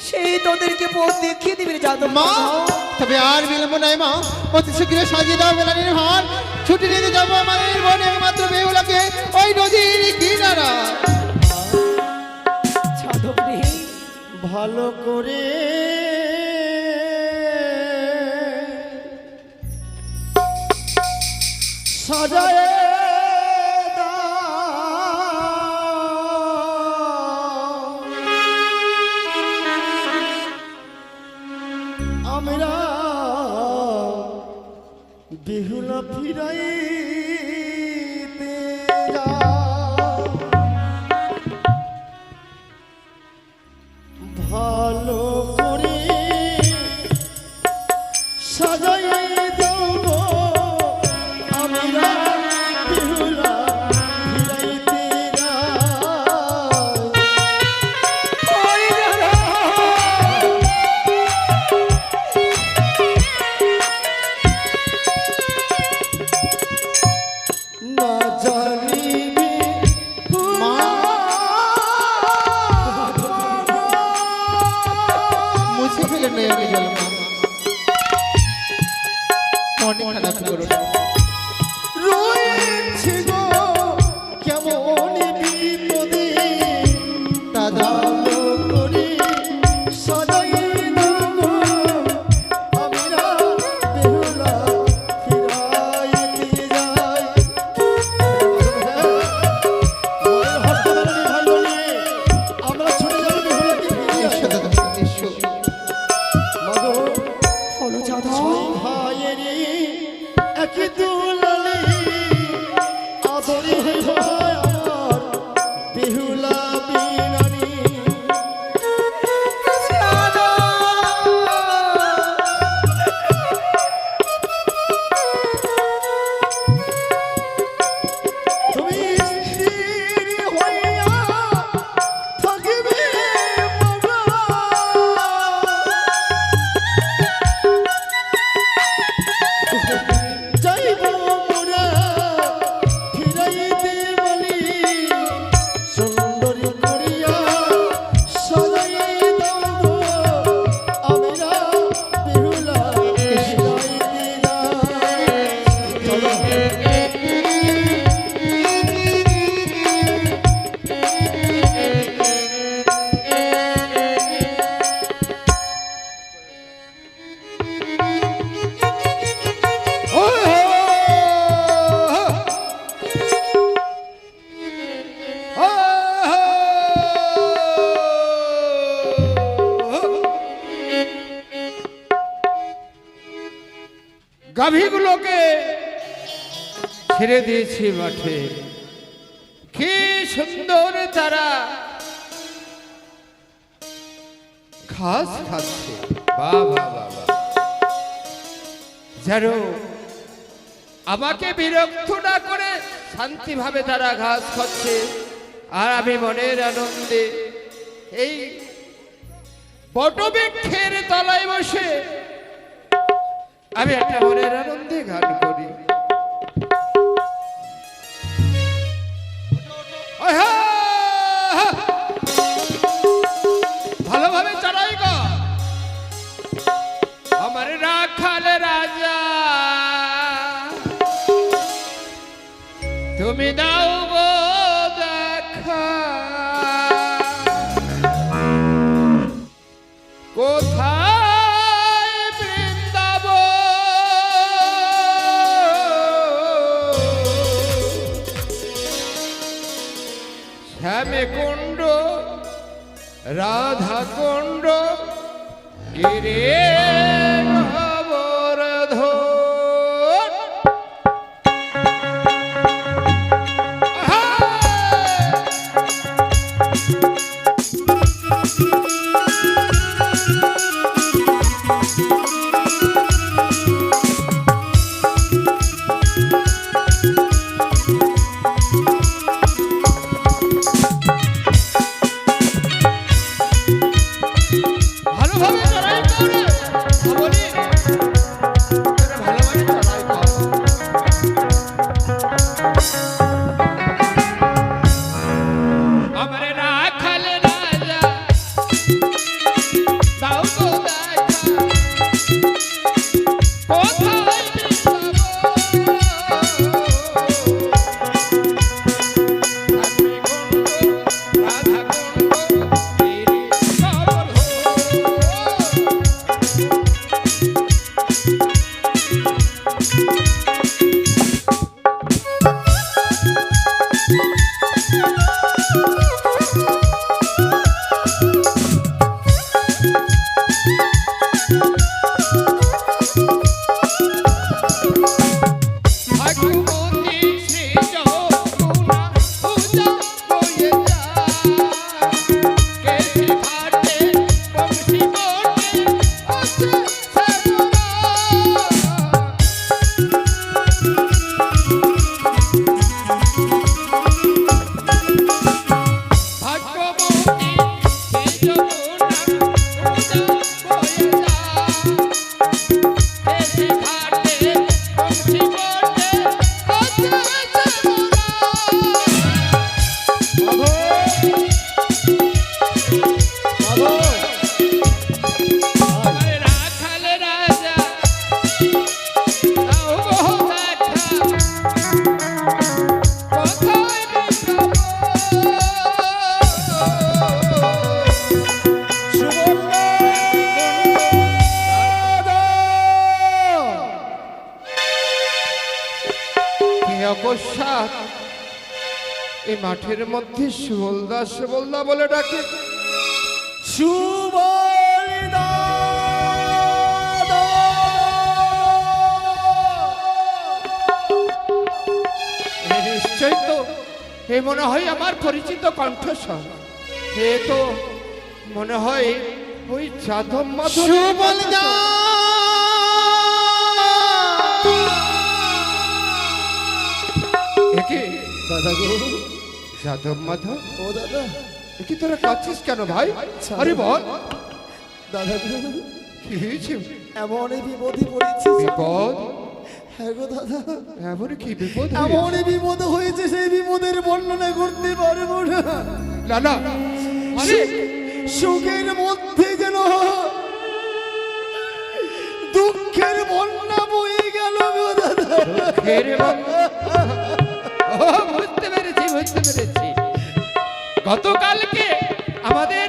সেই তোদেরকে পথ দেখিয়ে দিবি রে যাদব মা, মাধব। তবে আর বিলম্ব নাই মা, অতি শীঘ্র সাজিয়ে দাও বেলানির হার। ছুটি নিতে যাবো আমাদের বোন একমাত্র বেহুলাকে ওই নদীর কিনারা। যাদব রে, ভালো করে সাজায় আমরা বেহুলা ফিরাইতে ভালো করে সাজাই দেব আমরা বেহুলা ফিরাইতে ওই যাদব, না জানিবি মা, মুছে ফেলে নয়নে জল মা, মনে খারাপ করো না। রয়েছে গো কেমন বিপদে দাদা ভালো করে সাজাই দেব আমরা বেহুলা ফিরাইতে যাই। আমরা ছুটে যাবো বেহুলাকে ফিরিয়ে এসো দাদা, এসো। মাগো, হলো যাদব, ছয় ভাইয়েরই একই দুলালি আদরে হয় আমার বেহুলা বিনানি। গাভীগুলোকে ছেড়ে দিয়েছি মাঠে। কি সুন্দর তারা ঘাস খাচ্ছে, বাবা বাবা, যেন আমাকে বিরক্ত না করে শান্তিভাবে তারা ঘাস খাচ্ছে। আর আমি মনের আনন্দে এই বটবৃক্ষের তলায় বসে আমি একটা মনের আনন্দে গান করি। ভালোভাবে চড়াই গো আমার রাখাল রাজা, তুমি দাও গো দেখা, কোথায় বৃন্দাবন, শ্যামে কুণ্ড রাধা কুণ্ড গিরে গোবর্ধন। ভালোভাবে চড়াই করে বলি, ভালোভাবে চড়াই কর। আমার রাখাল রাজা দাও গো দেখা, কোথায় বৃন্দাবন, শ্যামে কুণ্ড রাধা কুণ্ড গিরি গোবর্ধন। ভাগ্যবতী শ্রী যমুনা পূজা হয়ে যায়, কেশি ঘাটে বংশী বটে আছে শ্যামলা। ভাগ্যবতী শ্রী যমুনা পূজা হয়ে যায়, কেশি ঘাটে বংশী বটে আছে শ্যামলা। আমার রাখাল রাজা দাও গো দেখা, কোথায় বৃন্দাবন, কি অকস্মাৎ এই মাঠের মধ্যে সুবলদা সুবলদা বলে ডাকে। নিশ্চয় তো এ মনে হয় আমার পরিচিত কণ্ঠস্বর, এ তো মনে হয় ওই যাদব মাধব। সুবলদা একে দাদা গো, যাদব মাধব, ও দাদা, একে তোরা কাঁদছিস কেন ভাই? আরে বল দাদা গো, কি হয়েছে? এমনই বিপদে পড়েছি। বিপদ? হ্যাঁ গো দাদা, এমন কি বিপদ হয়েছে? এমনই বিপদ হয়েছে, সেই বিপদের বর্ণনা করতে পারবো না। না না, আরে সুখের মধ্যে যেন দুঃখের বন্যা বয়ে গেল গো দাদা। খেরে ও বুঝতে পেরেছি, বুঝতে পেরেছি। গতকালকে আমাদের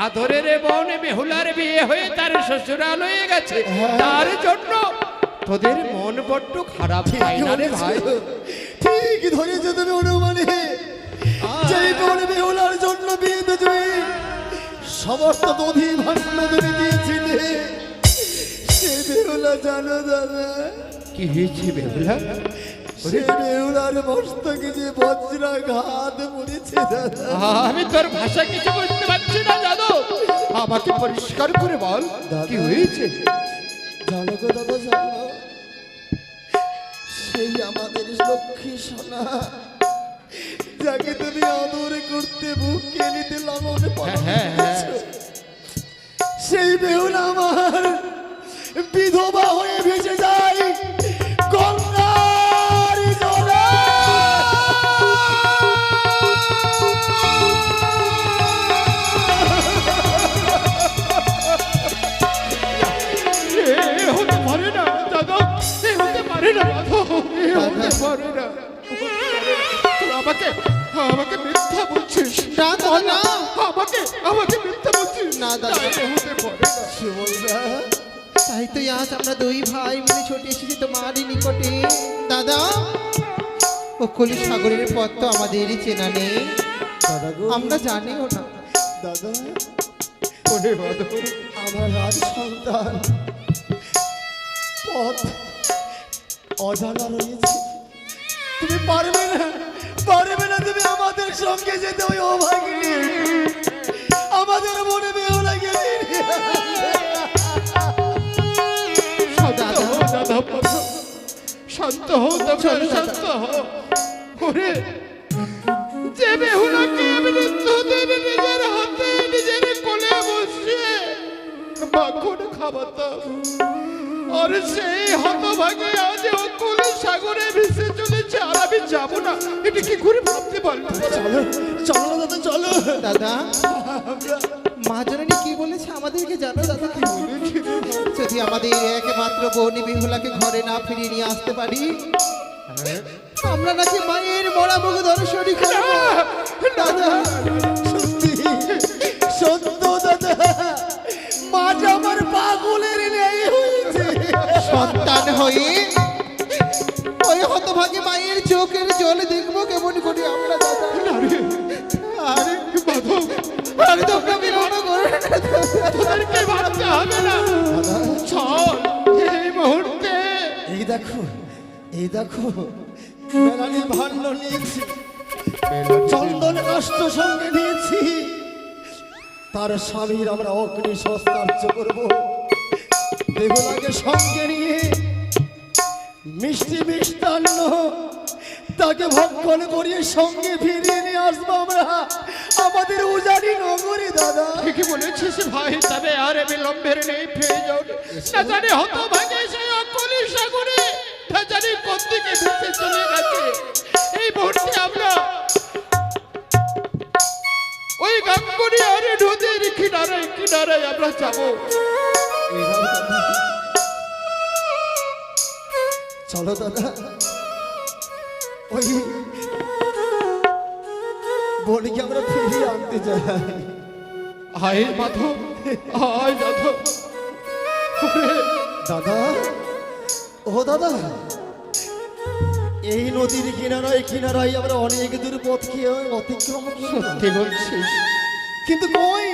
আদরের বোন বেহুলার বিয়ে হয়ে তার শ্বশুরাল হয়ে গেছে, তার জন্য তোদের মন বড্ড খারাপ, তাই না রে ভাই? ঠিক ধরেছো তুমি অনুমানে। যেই বোন বেহুলার জন্য বিয়েতে তুমি সমস্ত দধি ভান্ড তুমি দিয়েছিলে, সে বেহুলা জানো দাদা কি হয়েছে বেহুলা? সে বেহুলার মস্তকে যে বজ্রাঘাত পড়েছে দাদা। আমি তোর ভাষা কিছু বুঝতে পারছি না যাদব, আমাকে পরিষ্কার করে বল কি হয়েছে। জানো গো দাদা, জানো, সেই আমাদের লক্ষ্মী সোনা, যাকে তুমি আদর করতে, বুকে নিতে, লালন পালন করেছো, সেই বেহুলা আমার বিধবা হয়ে ভেসে যায় গঙ্গার জলে। এ হতে পারে না যাদব, এ হতে পারে না মাধব, এ হতে পারে না। তুই আমাকে আমাকে মিথ্যা বলছিস না দাদা, আমাকে মিথ্যা বলছিস না দাদা। না, এ হতে পারে না। সুমনদা, তাই তো আজ আমরা দুই ভাই মিলে ছুটে এসেছি তোমারই নিকটে। দাদা, ও কলি সাগরের পথ তো আমাদেরই চেনা নেই, দাদা গো, আমরা জানিও না। দাদা, ওরে মাধব, আমার রাজ সন্তান, পথ অজানা রয়েছে। তুমি পারবে না, পারবে না তুমি আমাদের সঙ্গে যেতে। ওই অভাগিনী আমাদের মনে বেহুলা গেলি। শান্ত হও দাদা, শান্ত হও তোমরা, শান্ত হও। ওরে, যে বেহুলাকে মৃত্যুদিন নিজের হাতে নিজের কোলে বসিয়ে মাখন খাওয়াতাম, আর সেই হতভাগে আজ অকুল সাগরে ভেসে চলেছে, আর আমি যাবো না, এটা কি করে ভাবতে পারলো? চলো চলো দাদা, চলো। দাদা, মা জননী কি বলেছে আমাদেরকে জানো দাদা? যদি আমাদের একমাত্র বোনি বেহুলাকে ঘরে না ফিরিয়ে নিয়ে আসতে পারি, আমরা নাকি মায়ের মরা মুখ দর্শনই করবো। দাদা, সত্যি সত্য দাদা, মাটা আমার পাগলের নেই হয়েছে। সন্তান হয়ে ওই হতভাগে মায়ের চোখের জল দেখবো কেমন করে আমরা দাদা? আরে মাধব, আরে তোমরা বিলম্ব করো না দাদা। তোদেরকে ভাবতে হবে না, চল এই মুহূর্তে। এই দেখো, এই দেখো, মেলানি ভাণ্ড নিয়েছি, চন্দন কাষ্ঠ সঙ্গে নিয়েছি। তার স্বামীর আমরা অগ্নি সংস্কার্য করব। বেহুলাকে সঙ্গে নিয়ে মিষ্টি মিষ্টান্ন তাকে ভক্ষণ করিয়ে সঙ্গে ফিরিয়ে নিয়ে আসবো আমরা আমাদের উজানি নগরে। দাদা, ঠিকই বলেছিস ভাই, তবে আর বিলম্বের নেই, ফিরে যাও। না জানি হতভাগে সেই অকলি সাগরে, না জানি কোথেকে ভেসে চলে গেছে। এই মুহূর্তে আমরা ওই গাঙ্গুরি আর নদীর কিনারায় কিনারায় আমরা যাবো। এরাও দাদা, চলো দাদা, ওই বোনকে আমরা ফিরিয়ে আনতে চাই। আয় মাধব, আয় মাধব। ওরে, দাদা, ও দাদা, এই নদীর কিনারায় কিনারায় আমরা অনেক দূর পথ খেয়ে অতিক্রম করলাম, কি বলছিস? কিন্তু কই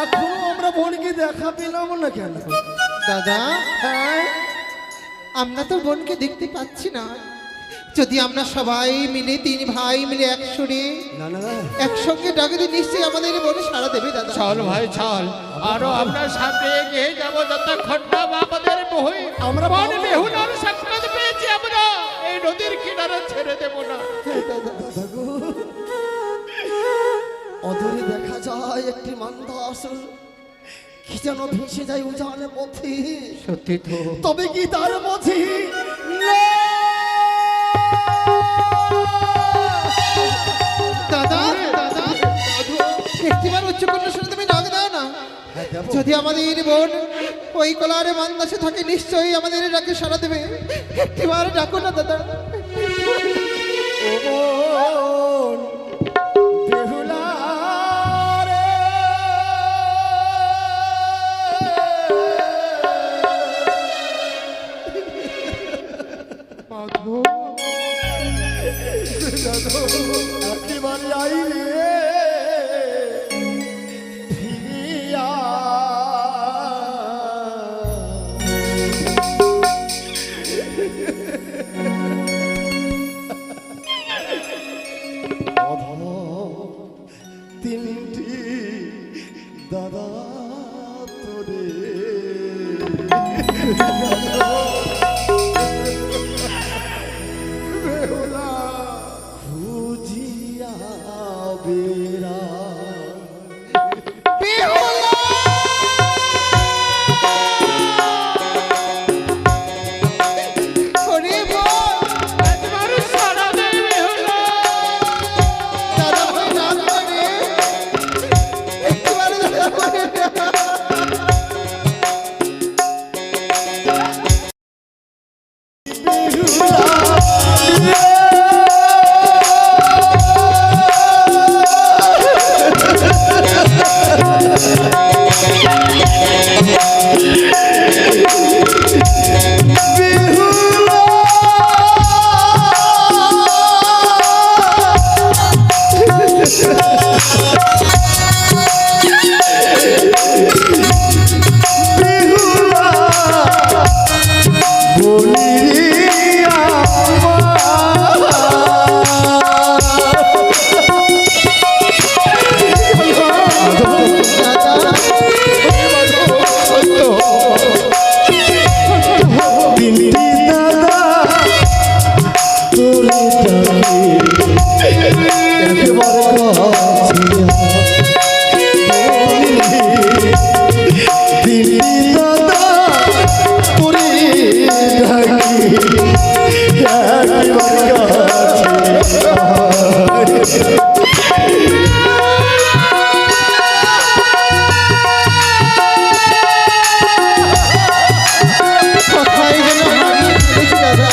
এখনো আমরা বোনকে দেখা পেলাম না কেন? দাদা, হ্যাঁ, আমরা তো বোনকে দেখতে পাচ্ছি না। যদি আমরা সবাই মিলে, তিন ভাই মিলে একসঙ্গে না না না, একসঙ্গে ডাকে দিই, নিশ্চয়ই আমাদের বোনে সাড়া দেবে দাদা। চল ভাই চল, আরো আমরা সামনে এগিয়ে যাবো যতক্ষণ না আমাদের বই আমরা বন পাবো। বেহুলার সাক্ষাৎ পেয়েছি, আমরা এই নদীর কিনারা ছেড়ে দেব না। দাদা গো, অদূরে দেখা যায় একটি মান্দাস কি যেন ভেসে যায় উজানে পথে। সত্যি তো, তবে কি তার মধ্যে দাদা, দাদা, একটিবার উচ্চ কণ্ঠ শুনে তুমি ডাক দাও না। যদি আমাদের বোন ওই কলারে মান্দাসে থাকে, নিশ্চয়ই আমাদের ডাকে সাড়া দেবে। একটিবার ডাকো না দাদা। ও বোন, বেহুলা রে, একেবারে আই রে ফিরিয়া। দাদা তোরে খুঁজিয়া বেড়া ওরে বল, একবার সারা দে বেহুলা। দাদা ভাই রাগ করে। একটুবারে দাদা ভাই। কোথায় যেন হারিয়ে ফেলেছি দাদা।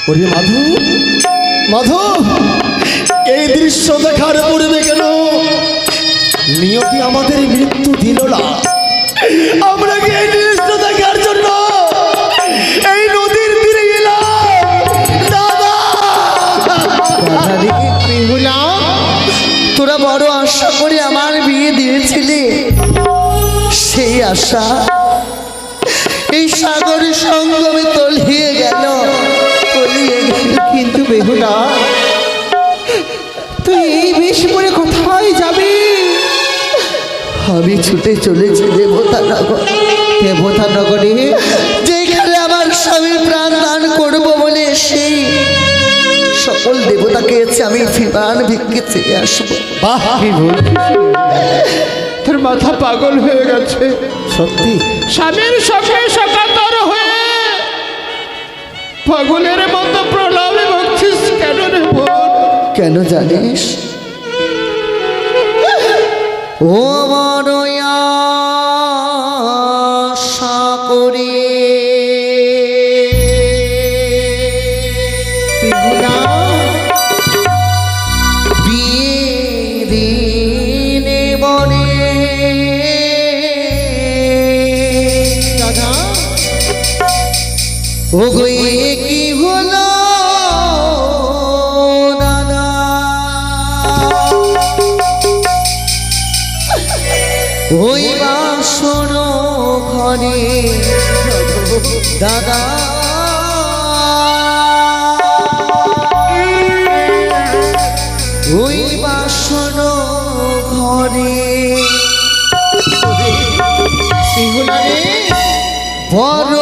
ওরে মাধু, মাধু, এই দৃশ্য দেখার পূর্বে কেন নিয়তি আমাদের মৃত্যু দিল না? আমরা কি এই দৃশ্য দেখার জন্য এই নদীর তীরে এলাম? দাদা, বেহুলা, তোরা বড় আশা করে আমার বিয়ে দিয়েছিলি, সেই আশা এই সাগরের সঙ্গমে তলিয়ে গেল, তলিয়ে গেল। কিন্তু বেহুলা, তুই এই বেশ করে কোথায় যাবি? আমি ছুটে চলেছি দেবতানগর। দেবতানগরে? যেখানে আমার স্বামী প্রাণ দান করবো বলে সেই সকল দেবতাকে এসে আমি প্রাণ ভিক্ষে চেয়ে আসবো। বাহ, কি বলছিস? তোর মাথা পাগল হয়ে গেছে। সত্যি স্বামীর সঙ্গে সকাতর হয়ে পাগলের মতো প্রলাপে বকছিস কেন রে বোন? কেন জানিস? ও বড় আশা করে বেহুলা, বিয়ে দিনে বনে দাদা, ও গো এ কি হলো দাদা? ওই বাসর ঘরে দাদা, ওই বাসর ঘরে বেহুলা রে, বড়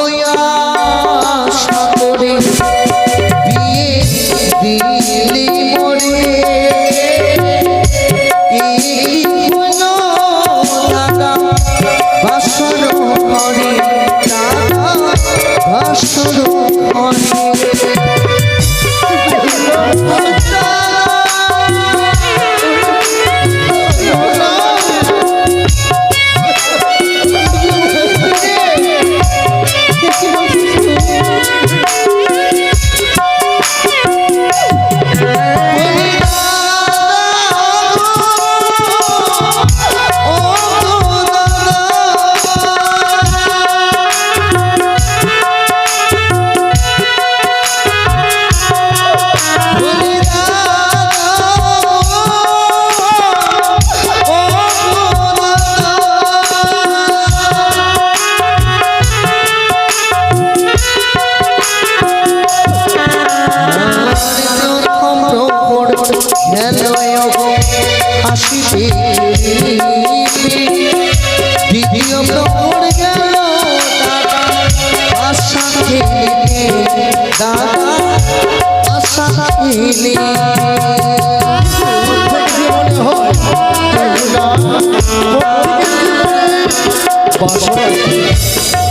আশা করে বিয়ে দিলি মরে, এই হলো দাদা বাসর ঘরে, দাদা বাসর ঘরে। হাসিতে দ্বিতীয় প্রহর গেল দাদা আশা খেলে, দাদা আশা খেলে।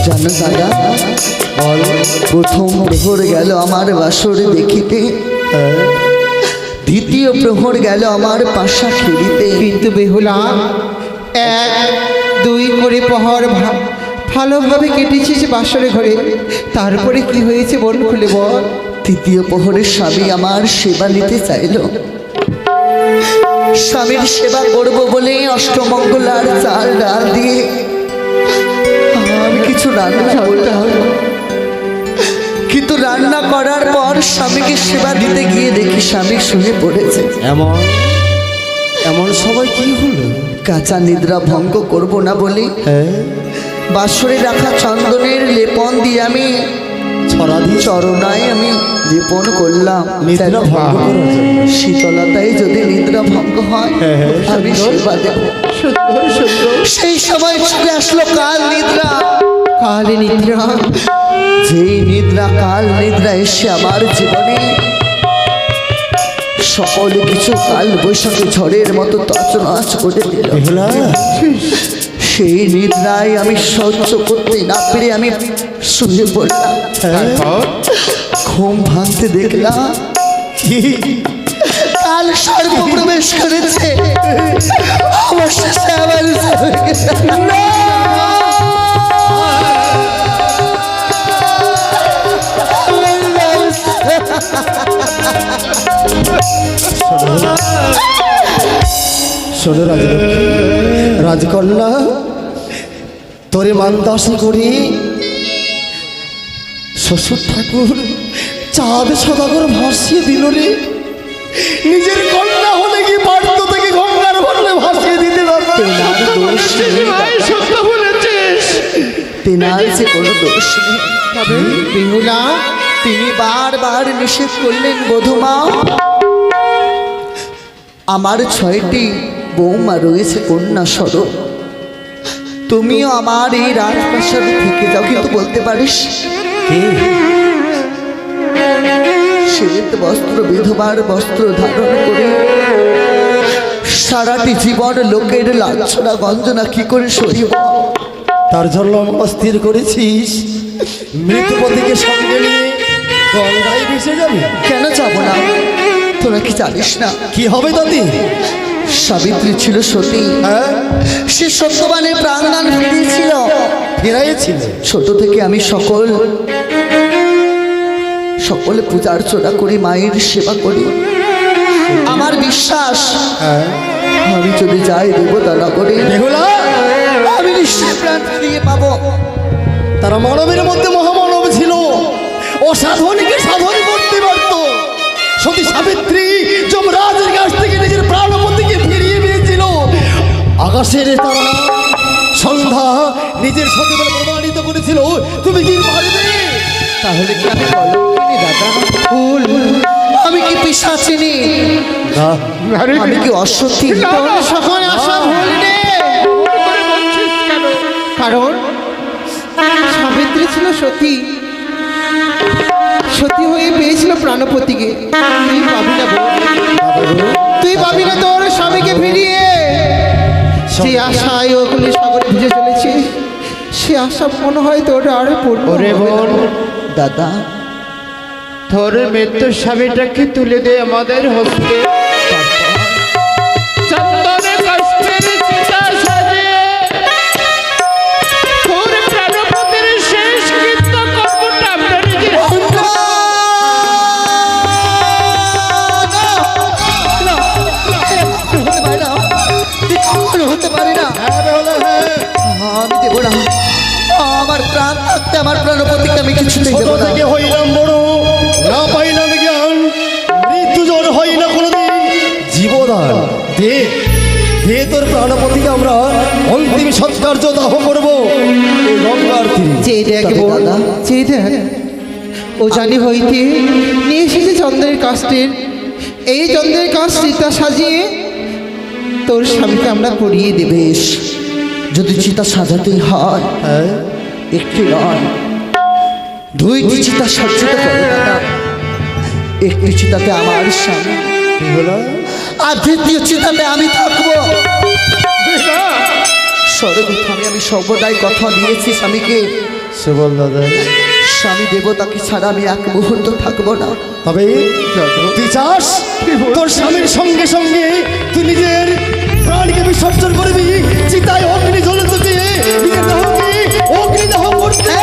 জানো দাদা, প্রথম প্রহর গেল আমার বাসরে দেখিতে, দ্বিতীয় প্রহর গেল আমার পাশা খেলিতে। কিন্তু বেহুলা, এক দুই করে প্রহর ভালোভাবে কেটেছিস বাসরে ঘরে, তারপরে কি হয়েছে বল, খুলে বল। তৃতীয় প্রহরের স্বামী আমার সেবা নিতে চাইল। স্বামীর সেবা করব বলে অষ্টমঙ্গলার চাল ডাল দিয়ে আমি কিছু রান্না করতে হবে, কিন্তু রান্না করার পর স্বামীকে সেবা দিতে গিয়ে দেখি স্বামী শুয়ে পড়েছে। এমন এমন সবাই কি হলো? কাঁচা নিদ্রা ভঙ্গ করব না বলে বাসরে রাখা চন্দনের লেপন দিয়ে আমি ছড়া দিয়ে চরণায় আমি লেপন করলাম। নিদ্রা ভঙ্গ করার জন্য। শীতলতায় যদি নিদ্রা ভঙ্গ হয় আমি সেবা দেব। সুন্দর সুন্দর সেই সময় ছুটে আসলো কাল নিদ্রা। কালে নিদ্রা, যেই নিদ্রা কাল নিদ্রা এসে আমার জীবনে সকল কিছু কাল বৈশাখী ঝড়ের মতো তছনছ করে দিল। বেহুলা, সেই নিদ্রায় আমি সহ্য করতে না পেরে আমি শুয়ে পড়লাম। তারপর ঘুম ভাঙতে দেখলাম কাল সর্ব প্রবেশ করেছে আমার সাথে আমার শোনো রাজলক্ষ্মী, রাজকন্যা, তোরে মানদাসী করি শ্বশুর ঠাকুর চাঁদ সদাগর ভাসিয়ে দিল রে। নিজের কন্যা হলে কি পারত থেকে গঙ্গার বদলে ভাসিয়ে দিতে পারত? তেনার দোষ নেই দাদা। সত্য বলেছিস। তেনার যে কোনো দোষ নেই। বেহুলা, তিনি বারবার নিষেধ করলেন, বধূমা আমার 6টি বৌমা রয়েছে কন্যা স্বরূপ, তুমিও আমার এই রাজপ্রাসাদে থেকে যাও। কিন্তু বলতে পারিস শ্বেত বস্ত্র বিধবার বস্ত্র ধারণ করে সারাটি জীবন লোকের লাঞ্ছনা গঞ্জনা কি করে সহিব? তার জন্য অস্থির করেছিস মৃতপতিকে সঙ্গে নিয়ে গঙ্গায় ভেসে যাবে। কেন যাব না? তোরা কি জানিস না কি হবে দাদি? সাবিত্রী ছিল সতী, হ্যাঁ, সে সত্যবানের প্রাণদান ফিরিয়েছিল। ফিরাইছিল। ছোট থেকে আমি সকলে পূজা অর্চনা করি, মায়ের সেবা করি। আমার বিশ্বাস হ্যাঁ, আমি যদি যাই দেবতা নগরে বেহুলা, আমি নিশ্চয় প্রাণ ফিরিয়ে পাবো। তারা মানবের মধ্যে মহামানব ছিল, অসাধনীকে সাধন করতে পারত। সতী সাবিত্রী যমরাজের কাছ থেকে নিজের প্রাণপতিকে ফিরিয়ে দিয়েছিল। আকাশের তারা সন্ধ্যা নিজের সতী বলে প্রমাণিত করেছিল। তুমি কি পারবে? তাহলে কি আমি কলঙ্কিনী দাদা? ভুল। আমি কি পিশাচিনী? না, আমি কি অসতী? তোর সকল আশা ভুল রে। বলছিস কেন? কারণ সাবিত্রী ছিল সতী, সতী হয়ে পেয়েছিল প্রাণপতিকে। তুই পাবি না বোন, তুই পাবি না তোর স্বামীকে ফিরিয়ে। যে আশায় ওগুলি সাগরে ভিজে চলেছে, সে আশা মনে হয় তোর আর পূর্ণ ওরে হবে না। বোন, দাদা তোর মৃত্যুর স্বামীটাকে তুলে দে আমাদের হস্তে। চন্দনে কষ্টের চিতা সাজিয়ে তোর প্রাণপতির শেষ কৃত্য কর্মটা আমরা নিজের হাতে হতে পারি না। আমি দেবো না। আমার প্রাণ থাকতে আমার প্রাণপতিকে আমি কিছুতেই ছোট দেবো না। থেকে হইলাম বড়, না পাইলাম জ্ঞান, মৃত্যুজন হই না কোনোদিন জীবদান। দে দে তোর প্রাণপতিকে আমরা অন্তিম সৎকার্য দাহ করবো এই গঙ্গার তীরে। চেয়ে দেখ তবে বোন, দাদা, চেয়ে দেখ। ও জানি হইতে নিয়ে এসেছে চন্দ্রের কাষ্টের। এই চন্দ্রের কাজ চিতা সাজিয়ে তোর স্বামীকে আমরা পরিয়ে দেবে। বেশ, যদি চিতা সাজাতেই হয় হ্যাঁ, একটি নয় 2টি চিতা সজ্জিত করো দাদা। একটি চিতাতে আমার স্বামী, বেহুলা, আর 2য় চিতাতে আমি থাকবো। সর্বপ্রথমে আমি সর্বদাই কথা দিয়েছি স্বামীকে, সে বল দাদা। স্বামী দেবতাকে ছাড়া আমি এক মুহূর্ত থাকবো না। তবে তুই চাস তোর স্বামীর সঙ্গে সঙ্গে তুই নিজের প্রাণকে বিসর্জন করবি, চিতায় অগ্নি জ্বলে তোকে নিজের দেহকে অগ্নিদাহ করতে।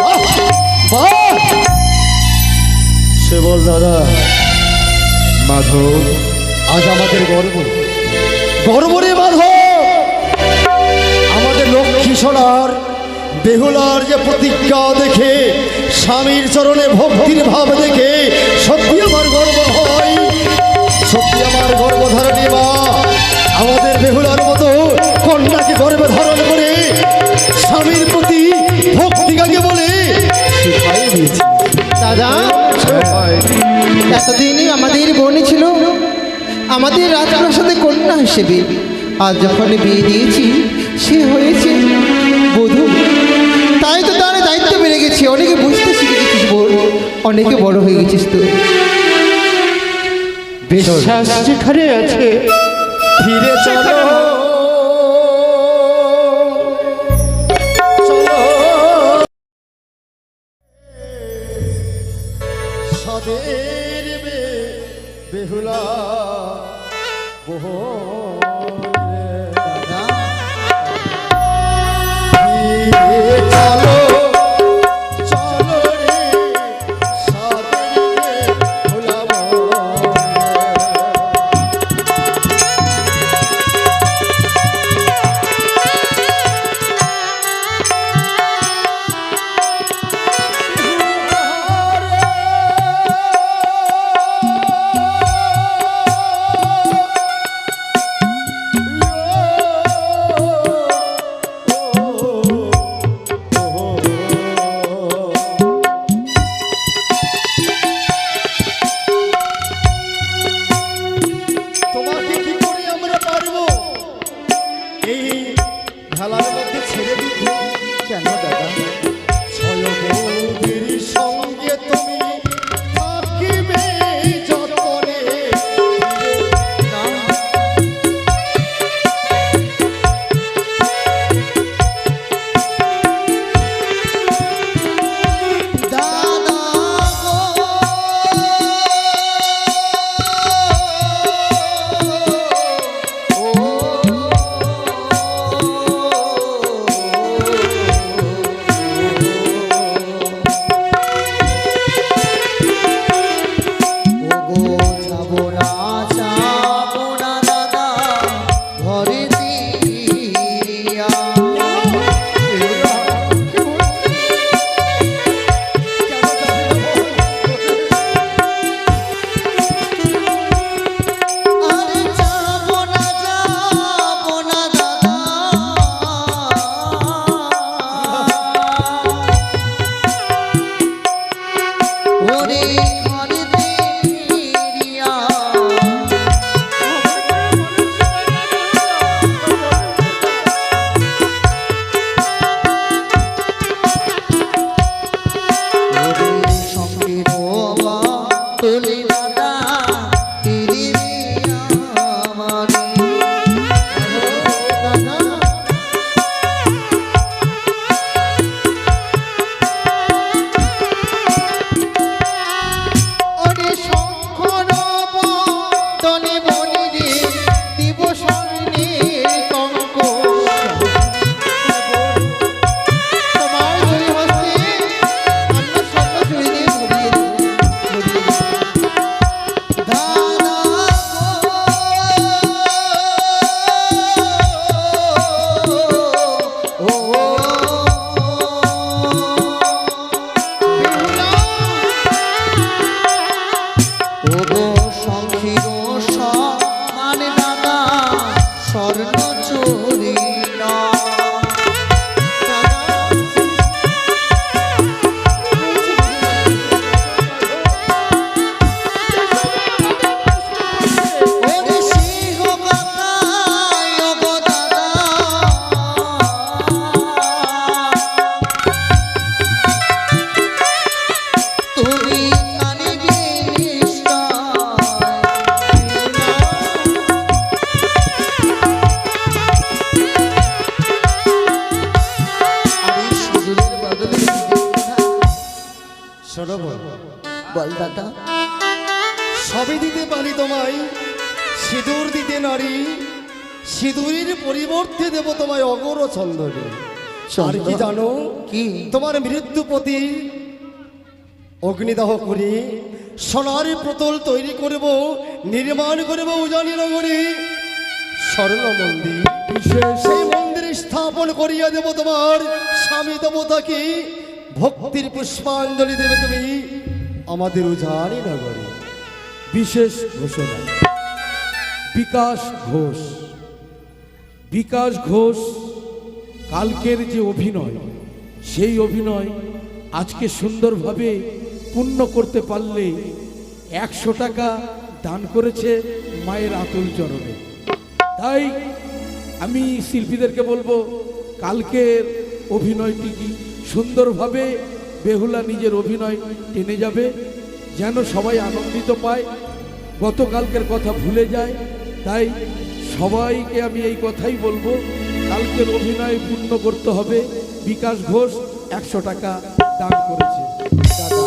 বাহ, বাহ। সে বল দাদা। মাধব, আজ আমাদের গর্ব, গর্ব রে মাধব। আমাদের লক্ষ্মী সোনার বেহুলার যে প্রতিজ্ঞা দেখে, স্বামীর চরণে ভক্তির ভাব দেখে সত্যি আমার গর্ব হয়। সত্যি আমার গর্ভধারণী মা আমাদের বেহুলার মতো কন্যাকে গর্ভে ধারণ করে স্বামীর প্রতি ভক্তি কাকে বলে শিখাই দিয়েছে। দাদা, এতদিনই আমাদের বোনই ছিল, আমাদের রাজপ্রাসাদে কন্যা হিসেবে। আজ যখন বিয়ে দিয়েছি, সে হয়েছে বধূ। তাই তো তার দায়িত্ব বেড়ে গেছে, অনেকে বুঝতে শিখে গেছিস বোন, অনেকে বড় হয়ে গেছিস তুই। বিশ্বাস যেখানে আছে ফিরে চলো, চলো সাদের বেহুলা চলো, চলো রে সাদের বেহুলা। খেলার মধ্যে ছেড়ে দিতে। কেন দাদা? ছয় বৌদির সঙ্গে তুমি থাকিবে যতনে। না, দাদা শোনো বল, বল দাদা। সবই দিতে পারি তোমায়, সিঁদুর দিতে নারী, সিঁদুরের পরিবর্তে দেব তোমায় অগর চন্দনে। আর কি জানো? কি? তোমার মৃত্যুপতি অগ্নিদাহ করি সোনার পুতুল তৈরি করব, নির্মাণ করব উজানি নগরী স্বর্ণ মন্দির। সেই মন্দিরে স্থাপন করিয়া দেব তোমার স্বামী দেবতাকে, ভক্তির পুষ্পাঞ্জলি দেবে তুমি আমাদের উজানি নগরী। বিশেষ ঘোষণা, বিকাশ ঘোষ। বিকাশ ঘোষ কালকের যে অভিনয়, সেই অভিনয় আজকে সুন্দরভাবে পূর্ণ করতে পারলে 100 টাকা দান করেছে মায়ের আতুল চরণে। তাই আমি শিল্পীদেরকে বলবো, কালকের অভিনয়টি কি সুন্দরভাবে বেহুলা নিজের অভিনয় টেনে যাবে, যেন সবাই আনন্দিত পায়, গতকালকের কথা ভুলে যায়। তাই সবাইকে আমি এই কথাই বলবো, কালকের অভিনয় পূর্ণ করতে হবে। বিকাশ ঘোষ 100 টাকা দান করেছে। দাদা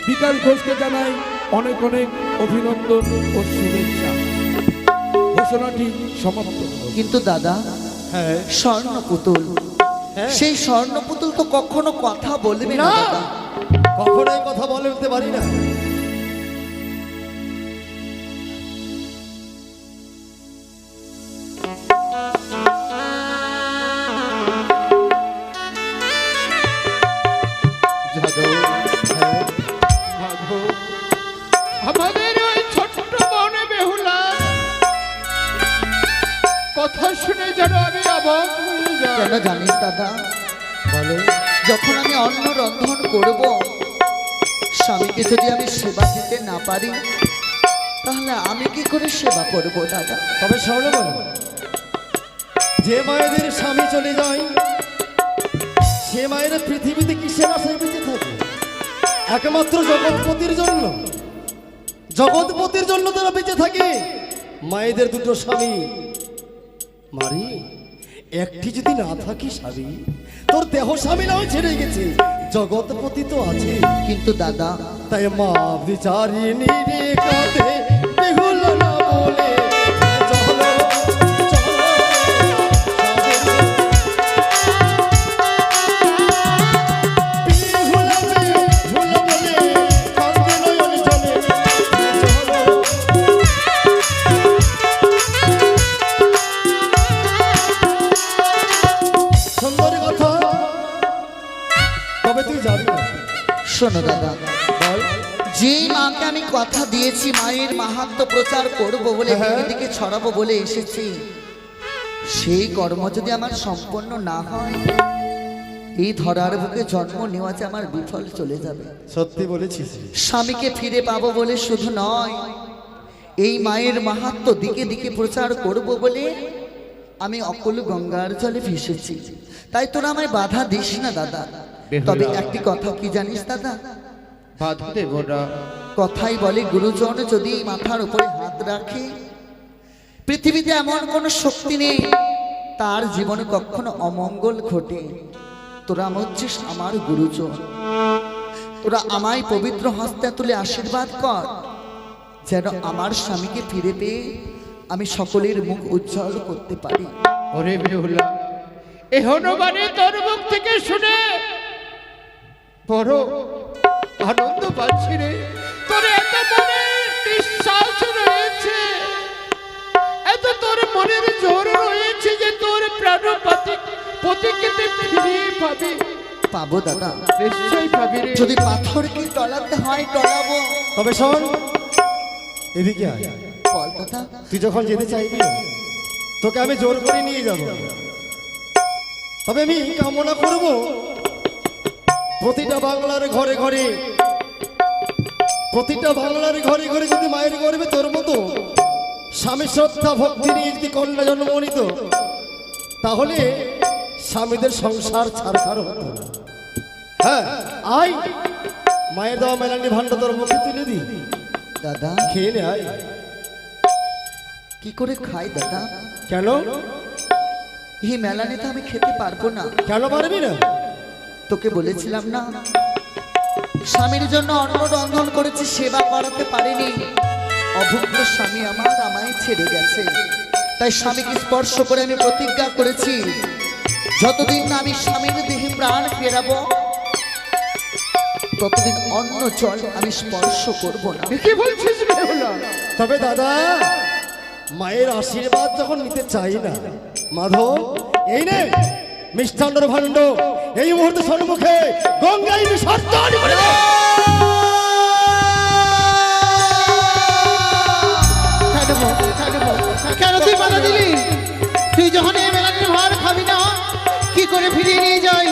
বিকাশ ঘোষকে জানাই অনেক অনেক অভিনন্দন ও শুভেচ্ছা। ঘোষণাটি সমাপ্ত হলো। কিন্তু দাদা, হ্যাঁ স্বর্ণ পুতুল, সেই স্বর্ণ পুতুল তো কখনো কথা বলবে না না, দাদা। কখনোই কথা বলতে পারি না। আমাদের ওই ছোট্ট বনে বেহুলা কথা শুনে যেন আমি অবাক হয়ে যাই। কেন জানিস দাদা? বলো। যখন আমি অন্ন রন্ধন করব, স্বামীকে যদি আমি সেবা দিতে না পারি, তাহলে আমি কি করে সেবা করব দাদা? তবে শোনো বলো, যে মায়েদের স্বামী চলে যায় সে মায়ের পৃথিবীতে কিসের আশায় বেঁচে থাকে? একমাত্র জগৎপতির জন্য। জগৎপতির জন্য তারা বেঁচে থাকে। মায়েদের দুটো স্বামী মারি, একটি যদি না থাকি স্বামী, তোর দেহ স্বামী নাও ছেড়ে গেছে, জগৎপতি তো আছে। কিন্তু দাদা, তাই মা বিচারিণী রে কাঁদে বেহুল না বলে চলো চলো বেহুল বেহুল বলে কাঁদে নয়ন জলে চলো। সুন্দর কথা, তবে তুই যাবি না। শোনো দাদা, বল। যেই মাকে আমি কথা দিয়েছি মায়ের মাহাত্ম্য প্রচার করব বলে হ্যাঁ। দিকে ছড়াবো বলে এসেছি, সেই কর্ম যদি আমার সম্পন্ন না হয়, এই ধরার বুকে জন্ম নেওয়া যে আমার বিফল চলে যাবে। সত্যি বলেছিস। স্বামীকে ফিরে পাবো বলে শুধু নয়, এই মায়ের মাহাত্ম্য দিকে দিকে প্রচার করব বলে আমি অকল গঙ্গার জলে ভেসেছি। তাই তোরা আমায় বাধা দিস না দাদা। তবে একটি কথা কি জানিস দাদা? বাধা দেব না। কথাই বলে গুরুজন যদি মাথার উপরে হাত রাখে, পৃথিবীতে এমন কোনো শক্তি নেই তার জীবনে কখনো অমঙ্গল ঘটে। তোরা হচ্ছিস আমার গুরুজন, তোরা আমায় পবিত্র হস্তে তুলে আশীর্বাদ কর, যেন আমার স্বামীকে ফিরে পেয়ে আমি সকলের মুখ উজ্জ্বল করতে পারি। ওরে বেহুলা, এ হনুমানে তোর মুখ থেকে শুনে বড় আনন্দ পাচ্ছি রে। তোর এত মনে বিশ্বাস রয়েছে, এত তোর মনের জোর রয়েছে যে তোর প্রাণপতি পতিকে তুই ফিরিয়ে পাবি। পাবো দাদা, নিশ্চয়ই পাবি রে। যদি পাথরকে টলাতে হয় টলাবো। তবে শোন, এদিকে আয়। বল দাদা। তুই যখন যেতে চাইবি তোকে আমি জোর করে নিয়ে যাব। তবে আমি কামনা করব প্রতিটা বাংলার ঘরে ঘরে, প্রতিটা বাংলার ঘরে ঘরে যদি মায়ের গর্ভে তোর মতো স্বামী শ্রদ্ধা ভক্তি নিয়ে যদি কন্যা জন্ম নিত, তাহলে স্বামীদের সংসার ছাড়খাড় হতো না। হ্যাঁ, আয়, মায়ের দেওয়া মেলানি ভান্ডা তোর মুখে তুলে দি। দাদা, খেয়ে নে, আয়। কি করে খাই দাদা? কেন এই মেলানে তো আমি খেতে পারবো না। কেন পারবি না? তোকে বলেছিলাম না, স্বামীর জন্য অন্ন রন্ধন করেছি, সেবা করাতে পারিনি। অভুক্ত স্বামী আমার আমায় ছেড়ে গেছে, তাই স্বামীকে স্পর্শ করে আমি প্রতিজ্ঞা করেছি, যতদিন না আমি স্বামীর দেহে প্রাণ ফেরাবো, ততদিন অন্ন জল আমি স্পর্শ করব না। কি বলছিস বেহুলা? তবে দাদা, মায়ের আশীর্বাদ যখন নিতে চাই না, মাধব, এই নে মিষ্টান্নর ভাণ্ড, এই মুহূর্তে সম্মুখে গঙ্গায় বিসর্জন করে দে। কেন তুই বাধা দিলি? তুই যখন এই মেলানির ভার খাবি না, কি করে ফিরিয়ে নিয়ে যাই?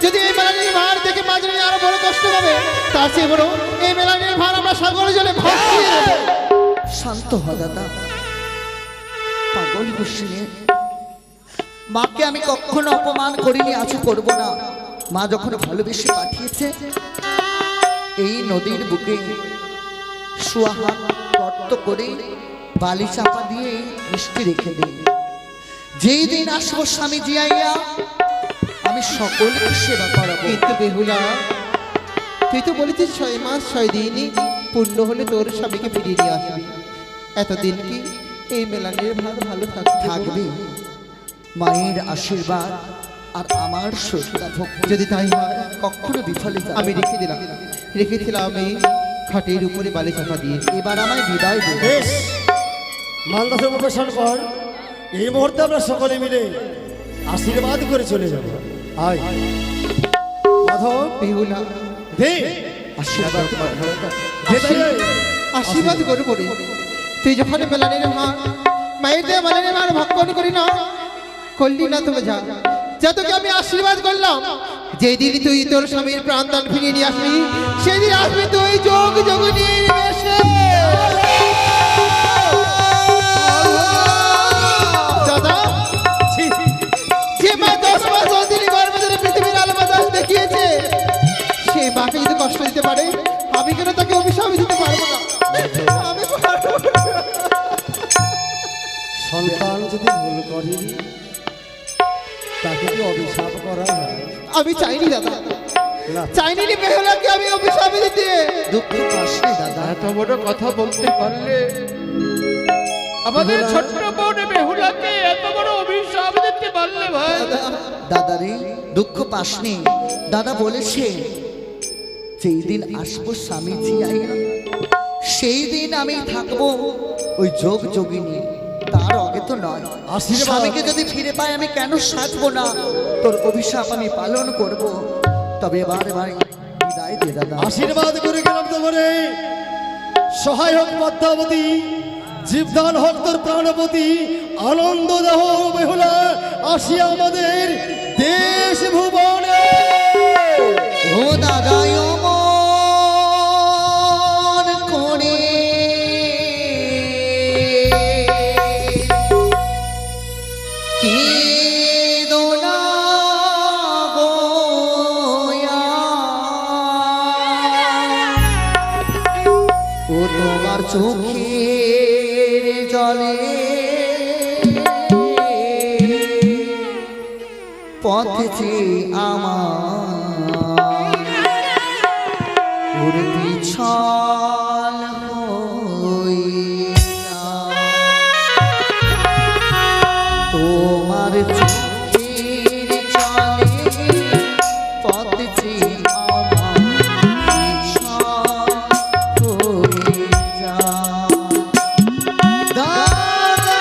যদি এই মেলানির ভার দেখে মাঝে আরো বড় কষ্ট পাবে, তার চেয়ে বড় এই মেলানির ভার আমরা সাগর জলে ভাসিয়ে দেবো। শান্ত হ দাদা, পাগল হোসেনে। মাকে আমি কখনো অপমান করিনি, আজ করব না। মা যখন ভালোবেসে পাঠিয়েছে, এই নদীর বুকে সুয়াহাত গর্ত করে বালি চাপা দিয়ে মিষ্টি রেখে দিই। যেই দিন আসবো স্বামী জিয়াইয়া, আমি সকলকে সেবা করাবো। কিন্তু বেহুলা, তুই তো বলেছিস 6 মাস 6 দিনই পূর্ণ হলে তোর স্বামীকে ফিরিয়ে নিয়ে আসবি। এতদিন কি এই মেলানির ভার ভালো থাকবে মায়ের আশীর্বাদ আর আমার শ্রদ্ধা ভক্তি, যদি তাই হয় কখনো বিফলে যাবে আমি না। রেখেছিলাম এই খাটের উপরে বালি চাপা দিয়ে। এবার আমায় বিদায় দেবে। বেশ, মালদাসের উপবেশন কর। এই মুহূর্তে আমরা সকলে মিলে আশীর্বাদ করে চলে যাব। আয় মাধব, বেহুলা, দে আশীর্বাদ কর। দে দে। আশীর্বাদ করে পড়ে তুই যখন মেলানির ভার মায়ের দিয়ে মেলানির ভার ভক্ষণ করি না করলি না, তুমি যা যা, তোকে আমি আশীর্বাদ করলাম, যেদিন তুই তোর স্বামীর প্রাণদান ফিরিয়ে নিয়ে আসবি, সেদিন আসবি তুই যোগ যোগ নিয়ে এসে। দাদা, ছি, করেনি তাকে কি অভিশাপ করা যায়? আমি চাইনি দাদা, না, চাইনি রে বেহুলাকে আমি অভিশাপ দিতে। দুঃখ পাসনি দাদা। এত বড় কথা বলতে পারলে আমাদের ছোট্ট বোন বেহুলাকে এত বড় অভিশাপ দিতে পারলে ভাই। দাদা রে, দুঃখ পাসনি। দাদা বলেছে যেই দিন আসবো স্বামীজি আইয়া, সেই দিন আমি থাকবো ওই যোগ যোগিনী, তার আগে তো নয়। আশীর্বাদ। স্বামীকে যদি ফিরে পাই আমি কেন সাজবো না? তোর অভিশাপ আমি পালন করব। তবে এবার ভাই বিদায় দে দাদা। আশীর্বাদ করে গেলাম তোমারে। সহায় হোক পদ্মাবতী, জীবদান হোক তোর প্রাণপতি। আনন্দ দেহ বেহুলা, আসিয়া আমাদের দেশ ভুবনে। ও দাদা অমন করে কেঁদো না গো ও তোমার চোখের জলে পথে আমার উর্দি ছল হইয়া তোমার চোখের জলে পথে আমার ছল হইয়া দাদা